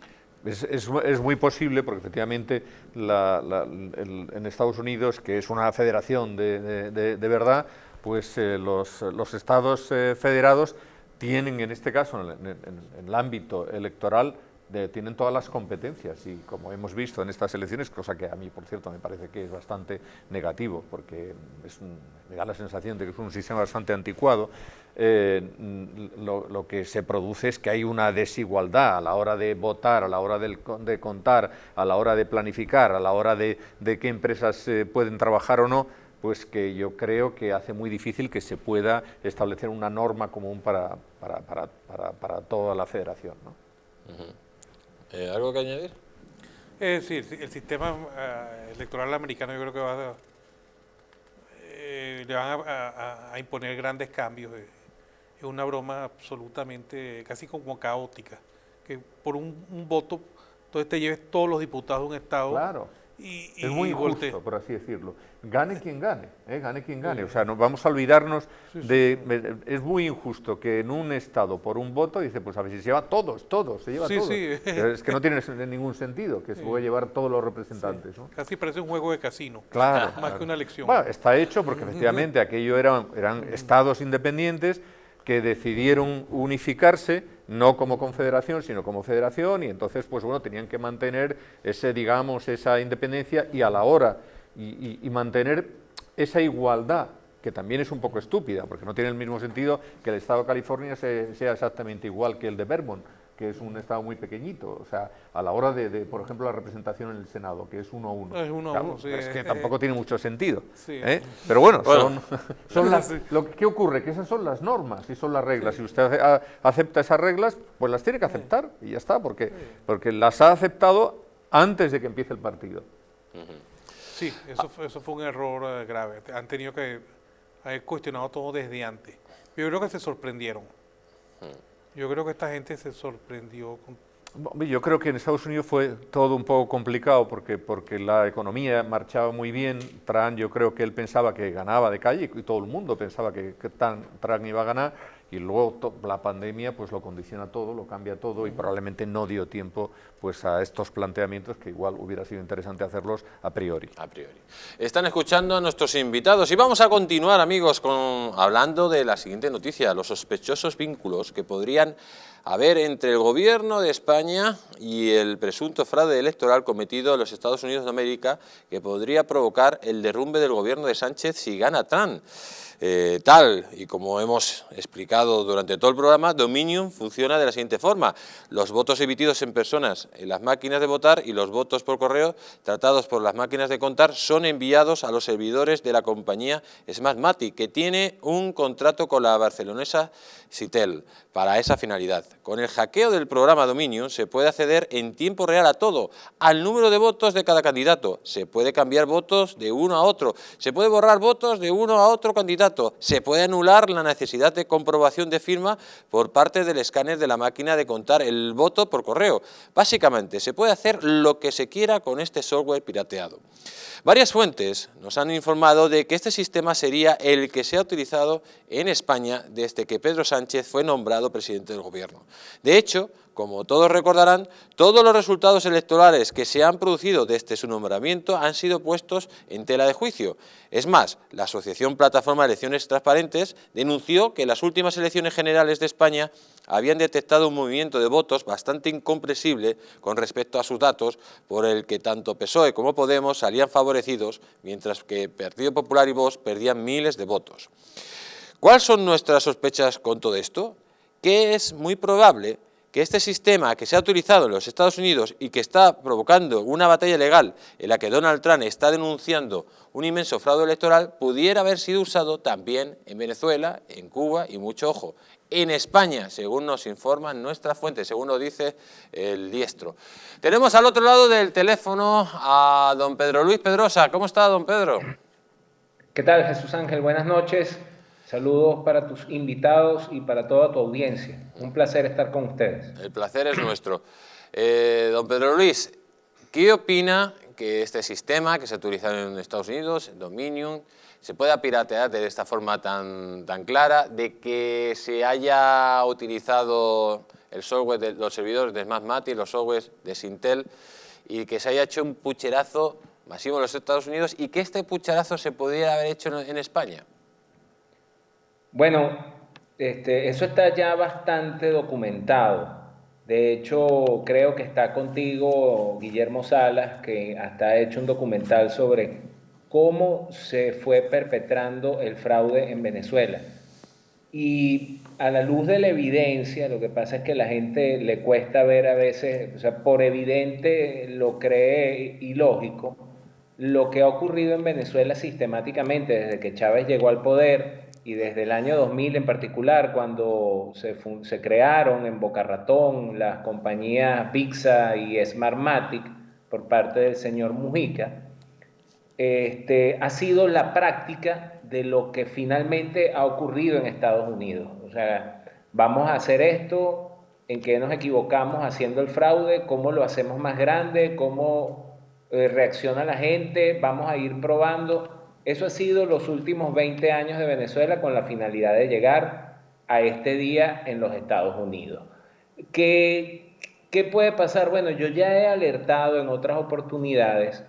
Es muy posible, porque efectivamente en Estados Unidos, que es una federación de verdad, pues los estados federados tienen, en este caso, en el ámbito electoral, tienen todas las competencias, y como hemos visto en estas elecciones, cosa que a mí, por cierto, me parece que es bastante negativo, porque me da la sensación de que es un sistema bastante anticuado, lo que se produce es que hay una desigualdad a la hora de votar, a la hora de contar, a la hora de planificar, a la hora de qué empresas pueden trabajar o no, pues que yo creo que hace muy difícil que se pueda establecer una norma común para toda la federación, ¿no? ¿Algo que añadir? Sí, el sistema electoral americano yo creo que le van a imponer grandes cambios. Es una broma absolutamente, casi como caótica, que por un voto, entonces te lleves todos los diputados de un estado. Claro. Es muy injusto, por así decirlo. Gane quien gane, gane quien gane. O sea, no vamos a olvidarnos es muy injusto que en un estado por un voto dice, pues a ver si se lleva todos, se lleva todos. Es que no tiene ningún sentido que se pueda llevar todos los representantes, ¿no? Casi parece un juego de casino, claro, más que una elección. Bueno, está hecho porque efectivamente aquello eran estados independientes que decidieron unificarse, no como confederación, sino como federación, y entonces, pues bueno, tenían que mantener esa independencia y a la hora, y mantener esa igualdad, que también es un poco estúpida, porque no tiene el mismo sentido que el estado de California sea exactamente igual que el de Vermont, que es un estado muy pequeñito, o sea, a la hora de por ejemplo, la representación en el Senado, que es 1-1. Es 1-1, sí. Es que tampoco tiene mucho sentido. Sí. Pero bueno, son ¿qué ocurre? Que esas son las normas y son las reglas. Si usted acepta esas reglas, pues las tiene que aceptar y ya está, porque las ha aceptado antes de que empiece el partido. Sí, eso fue un error grave. Han tenido que haber cuestionado todo desde antes. Yo creo que se sorprendieron. Yo creo que esta gente se sorprendió. Yo creo que en Estados Unidos fue todo un poco complicado porque la economía marchaba muy bien. Trump, yo creo que él pensaba que ganaba de calle y todo el mundo pensaba que Trump iba a ganar, y luego la pandemia pues lo condiciona todo, lo cambia todo y probablemente no dio tiempo pues a estos planteamientos que igual hubiera sido interesante hacerlos a priori. A priori. Están escuchando a nuestros invitados y vamos a continuar, amigos, hablando de la siguiente noticia, los sospechosos vínculos que podrían haber entre el gobierno de España y el presunto fraude electoral cometido en los Estados Unidos de América, que podría provocar el derrumbe del gobierno de Sánchez si gana Trump. Tal y como hemos explicado durante todo el programa, Dominion funciona de la siguiente forma: los votos emitidos en personas en las máquinas de votar y los votos por correo tratados por las máquinas de contar son enviados a los servidores de la compañía Smartmatic, que tiene un contrato con la barcelonesa Citel para esa finalidad. Con el hackeo del programa Dominion se puede acceder en tiempo real a todo, al número de votos de cada candidato, se puede cambiar votos de uno a otro, se puede borrar votos de uno a otro candidato, se puede anular la necesidad de comprobación de firma por parte del escáner de la máquina de contar el voto por correo. Básicamente, se puede hacer lo que se quiera con este software pirateado. Varias fuentes nos han informado de que este sistema sería el que se ha utilizado en España desde que Pedro Sánchez fue nombrado presidente del gobierno. De hecho, como todos recordarán, todos los resultados electorales que se han producido desde su nombramiento han sido puestos en tela de juicio. Es más, la Asociación Plataforma de Elecciones Transparentes denunció que en las últimas elecciones generales de España habían detectado un movimiento de votos bastante incomprensible con respecto a sus datos, por el que tanto PSOE como Podemos salían favorecidos, mientras que Partido Popular y Vox perdían miles de votos. ¿Cuáles son nuestras sospechas con todo esto? Que es muy probable que este sistema que se ha utilizado en los Estados Unidos y que está provocando una batalla legal en la que Donald Trump está denunciando un inmenso fraude electoral, pudiera haber sido usado también en Venezuela, en Cuba y, mucho ojo, en España, según nos informan nuestras fuentes, según nos dice el diestro. Tenemos al otro lado del teléfono a don Pedro Luis Pedrosa. ¿Cómo está, don Pedro? ¿Qué tal, Jesús Ángel? Buenas noches. Saludos para tus invitados y para toda tu audiencia. Un placer estar con ustedes. El placer es nuestro. Don Pedro Luis, ¿qué opina que este sistema que se utiliza en Estados Unidos, Dominion, se pueda piratear de esta forma tan clara, de que se haya utilizado el software de los servidores de Smartmatic, los softwares de Sintel, y que se haya hecho un pucherazo masivo en los Estados Unidos y que este pucherazo se pudiera haber hecho en España? Bueno, eso está ya bastante documentado. De hecho, creo que está contigo Guillermo Salas, que hasta ha hecho un documental sobre cómo se fue perpetrando el fraude en Venezuela. Y a la luz de la evidencia, lo que pasa es que a la gente le cuesta ver a veces, o sea, por evidente lo cree ilógico, lo que ha ocurrido en Venezuela sistemáticamente desde que Chávez llegó al poder y desde el año 2000 en particular, cuando se crearon en Boca Ratón las compañías Pizza y Smartmatic por parte del señor Mujica, ha sido la práctica de lo que finalmente ha ocurrido en Estados Unidos. O sea, vamos a hacer esto, en qué nos equivocamos haciendo el fraude, cómo lo hacemos más grande, cómo reacciona la gente, vamos a ir probando. Eso ha sido los últimos 20 años de Venezuela con la finalidad de llegar a este día en los Estados Unidos. ¿Qué puede pasar? Bueno, yo ya he alertado en otras oportunidades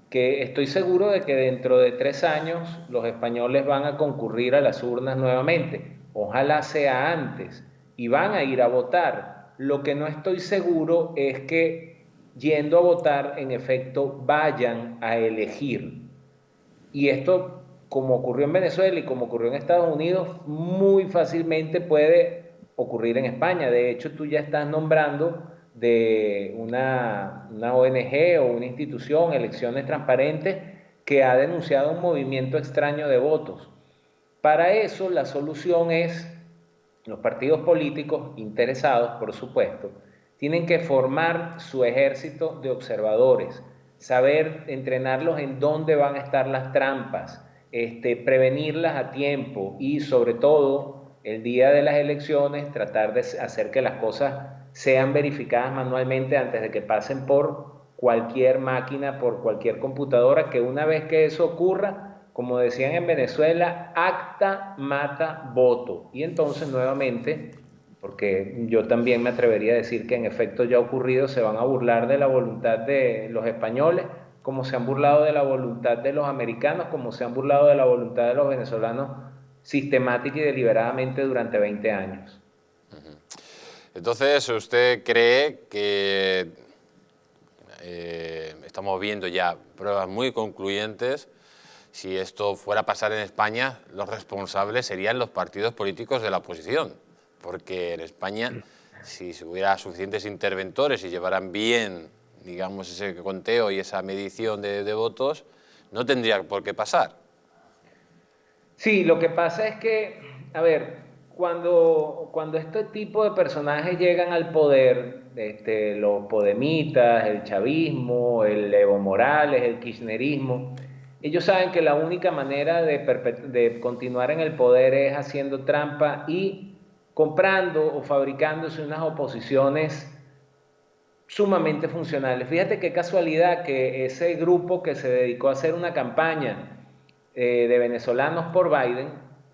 que estoy seguro de que dentro de 3 años los españoles van a concurrir a las urnas nuevamente. Ojalá sea antes y van a ir a votar. Lo que no estoy seguro es que yendo a votar, en efecto, vayan a elegir. Y esto, como ocurrió en Venezuela y como ocurrió en Estados Unidos, muy fácilmente puede ocurrir en España. De hecho, tú ya estás nombrando de una ONG o una institución, Elecciones Transparentes, que ha denunciado un movimiento extraño de votos. Para eso, la solución es, los partidos políticos interesados, por supuesto, tienen que formar su ejército de observadores, saber entrenarlos en dónde van a estar las trampas, prevenirlas a tiempo y, sobre todo, el día de las elecciones, tratar de hacer que las cosas sean verificadas manualmente antes de que pasen por cualquier máquina, por cualquier computadora, que una vez que eso ocurra, como decían en Venezuela, acta mata voto. Y entonces nuevamente, porque yo también me atrevería a decir que en efecto ya ha ocurrido, se van a burlar de la voluntad de los españoles, como se han burlado de la voluntad de los americanos, como se han burlado de la voluntad de los venezolanos sistemática y deliberadamente durante 20 años. Entonces, ¿usted cree que estamos viendo ya pruebas muy concluyentes? Si esto fuera a pasar en España, los responsables serían los partidos políticos de la oposición, porque en España, si hubiera suficientes interventores y llevaran bien, digamos, ese conteo y esa medición de votos, no tendría por qué pasar. Sí, lo que pasa es que, a ver, cuando este tipo de personajes llegan al poder, los podemitas, el chavismo, el Evo Morales, el kirchnerismo, ellos saben que la única manera de continuar en el poder es haciendo trampa y comprando o fabricándose unas oposiciones sumamente funcionales. Fíjate qué casualidad que ese grupo que se dedicó a hacer una campaña de venezolanos por Biden,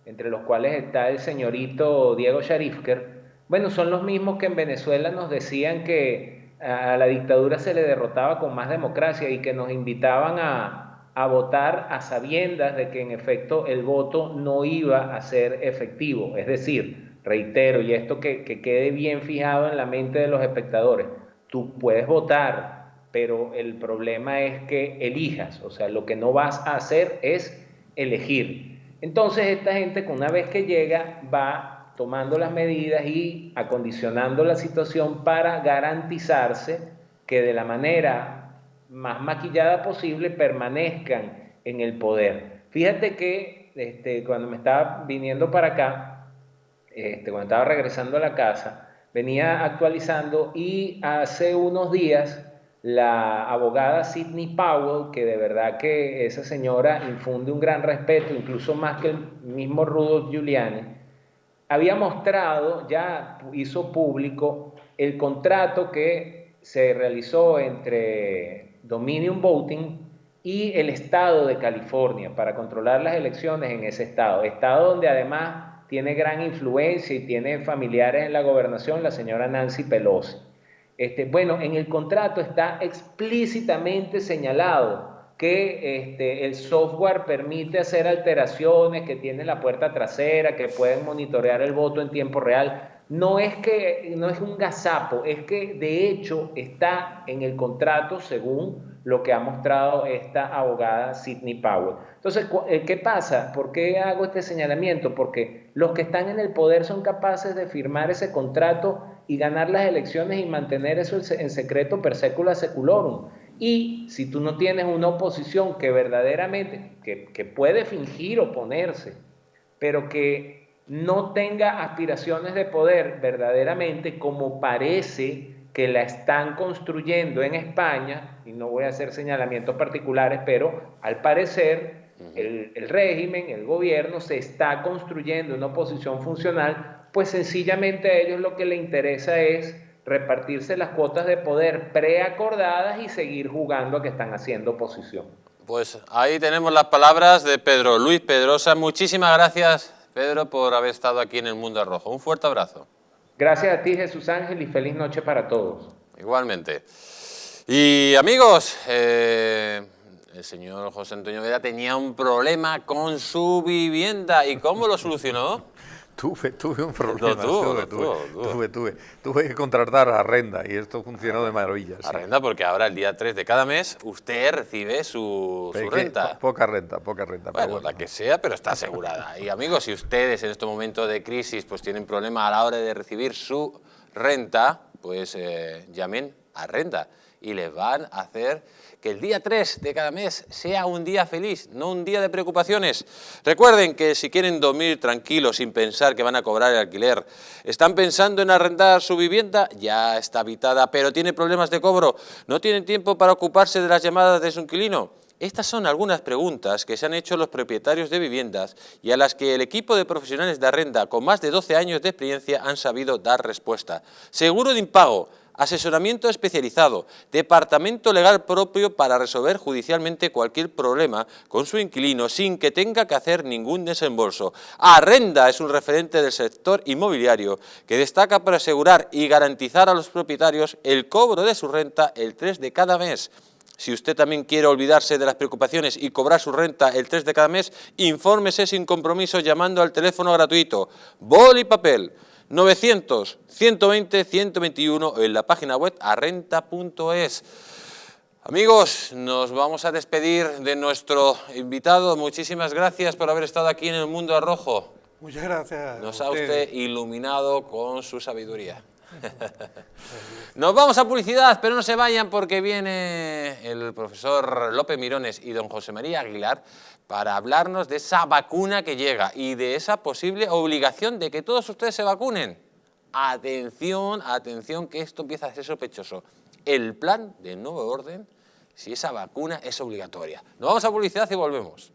entre los cuales está el señorito Diego Sharifker, bueno, son los mismos que en Venezuela nos decían que a la dictadura se le derrotaba con más democracia y que nos invitaban a votar a sabiendas de que en efecto el voto no iba a ser efectivo. Es decir, reitero, y esto que quede bien fijado en la mente de los espectadores, tú puedes votar, pero el problema es que elijas, o sea, lo que no vas a hacer es elegir. Entonces esta gente, una vez que llega, va tomando las medidas y acondicionando la situación para garantizarse que de la manera más maquillada posible permanezcan en el poder. Fíjate que cuando me estaba viniendo para acá, cuando estaba regresando a la casa, venía actualizando y hace unos días la abogada Sidney Powell, que de verdad que esa señora infunde un gran respeto, incluso más que el mismo Rudolph Giuliani, había mostrado, ya hizo público el contrato que se realizó entre Dominion Voting y el estado de California para controlar las elecciones en ese estado donde además tiene gran influencia y tiene familiares en la gobernación, la señora Nancy Pelosi. Bueno, en el contrato está explícitamente señalado que el software permite hacer alteraciones, que tiene la puerta trasera, que pueden monitorear el voto en tiempo real. No es un gazapo, es que de hecho está en el contrato según lo que ha mostrado esta abogada Sidney Powell. Entonces, ¿qué pasa? ¿Por qué hago este señalamiento? Porque los que están en el poder son capaces de firmar ese contrato y ganar las elecciones y mantener eso en secreto per secula seculorum. Y si tú no tienes una oposición que verdaderamente, que puede fingir oponerse, pero que no tenga aspiraciones de poder verdaderamente, como parece que la están construyendo en España, y no voy a hacer señalamientos particulares, pero al parecer el régimen, el gobierno se está construyendo una oposición funcional, pues sencillamente a ellos lo que les interesa es repartirse las cuotas de poder preacordadas y seguir jugando a que están haciendo oposición. Pues ahí tenemos las palabras de Pedro Luis Pedrosa. Muchísimas gracias, Pedro, por haber estado aquí en El Mundo al Rojo. Un fuerte abrazo. Gracias a ti, Jesús Ángel, y feliz noche para todos. Igualmente. Y amigos, el señor José Antonio Vera tenía un problema con su vivienda. ¿Y cómo lo solucionó? Tuve un problema, tuve que contratar a Arrenda y esto funcionó de maravilla. Sí. Arrenda porque ahora el día 3 de cada mes usted recibe su renta. Poca renta. Bueno, la que sea, pero está asegurada. Y amigos, si ustedes en este momento de crisis pues tienen problema a la hora de recibir su renta, pues llamen a Arrenda y les van a hacer que el día 3 de cada mes sea un día feliz, no un día de preocupaciones. Recuerden que si quieren dormir tranquilos sin pensar que van a cobrar el alquiler, están pensando en arrendar su vivienda, ya está habitada, pero tiene problemas de cobro, no tienen tiempo para ocuparse de las llamadas de su inquilino. Estas son algunas preguntas que se han hecho los propietarios de viviendas y a las que el equipo de profesionales de Arrenda con más de 12 años de experiencia han sabido dar respuesta. Seguro de impago. asesoramiento especializado, departamento legal propio para resolver judicialmente cualquier problema con su inquilino sin que tenga que hacer ningún desembolso. Arrenda es un referente del sector inmobiliario que destaca por asegurar y garantizar a los propietarios el cobro de su renta el 3 de cada mes. Si usted también quiere olvidarse de las preocupaciones y cobrar su renta el 3 de cada mes, infórmese sin compromiso llamando al teléfono gratuito Boli y Papel 900 120 121 o en la página web arrenta.es. Amigos, nos vamos a despedir de nuestro invitado. Muchísimas gracias por haber estado aquí en El Mundo al Rojo. Muchas gracias. Nos ha usted iluminado con su sabiduría. Nos vamos a publicidad, pero no se vayan porque viene el profesor López Mirones y don José María Aguilar para hablarnos de esa vacuna que llega y de esa posible obligación de que todos ustedes se vacunen. Atención, atención, que esto empieza a ser sospechoso. El plan del nuevo orden, si esa vacuna es obligatoria. Nos vamos a publicidad y volvemos.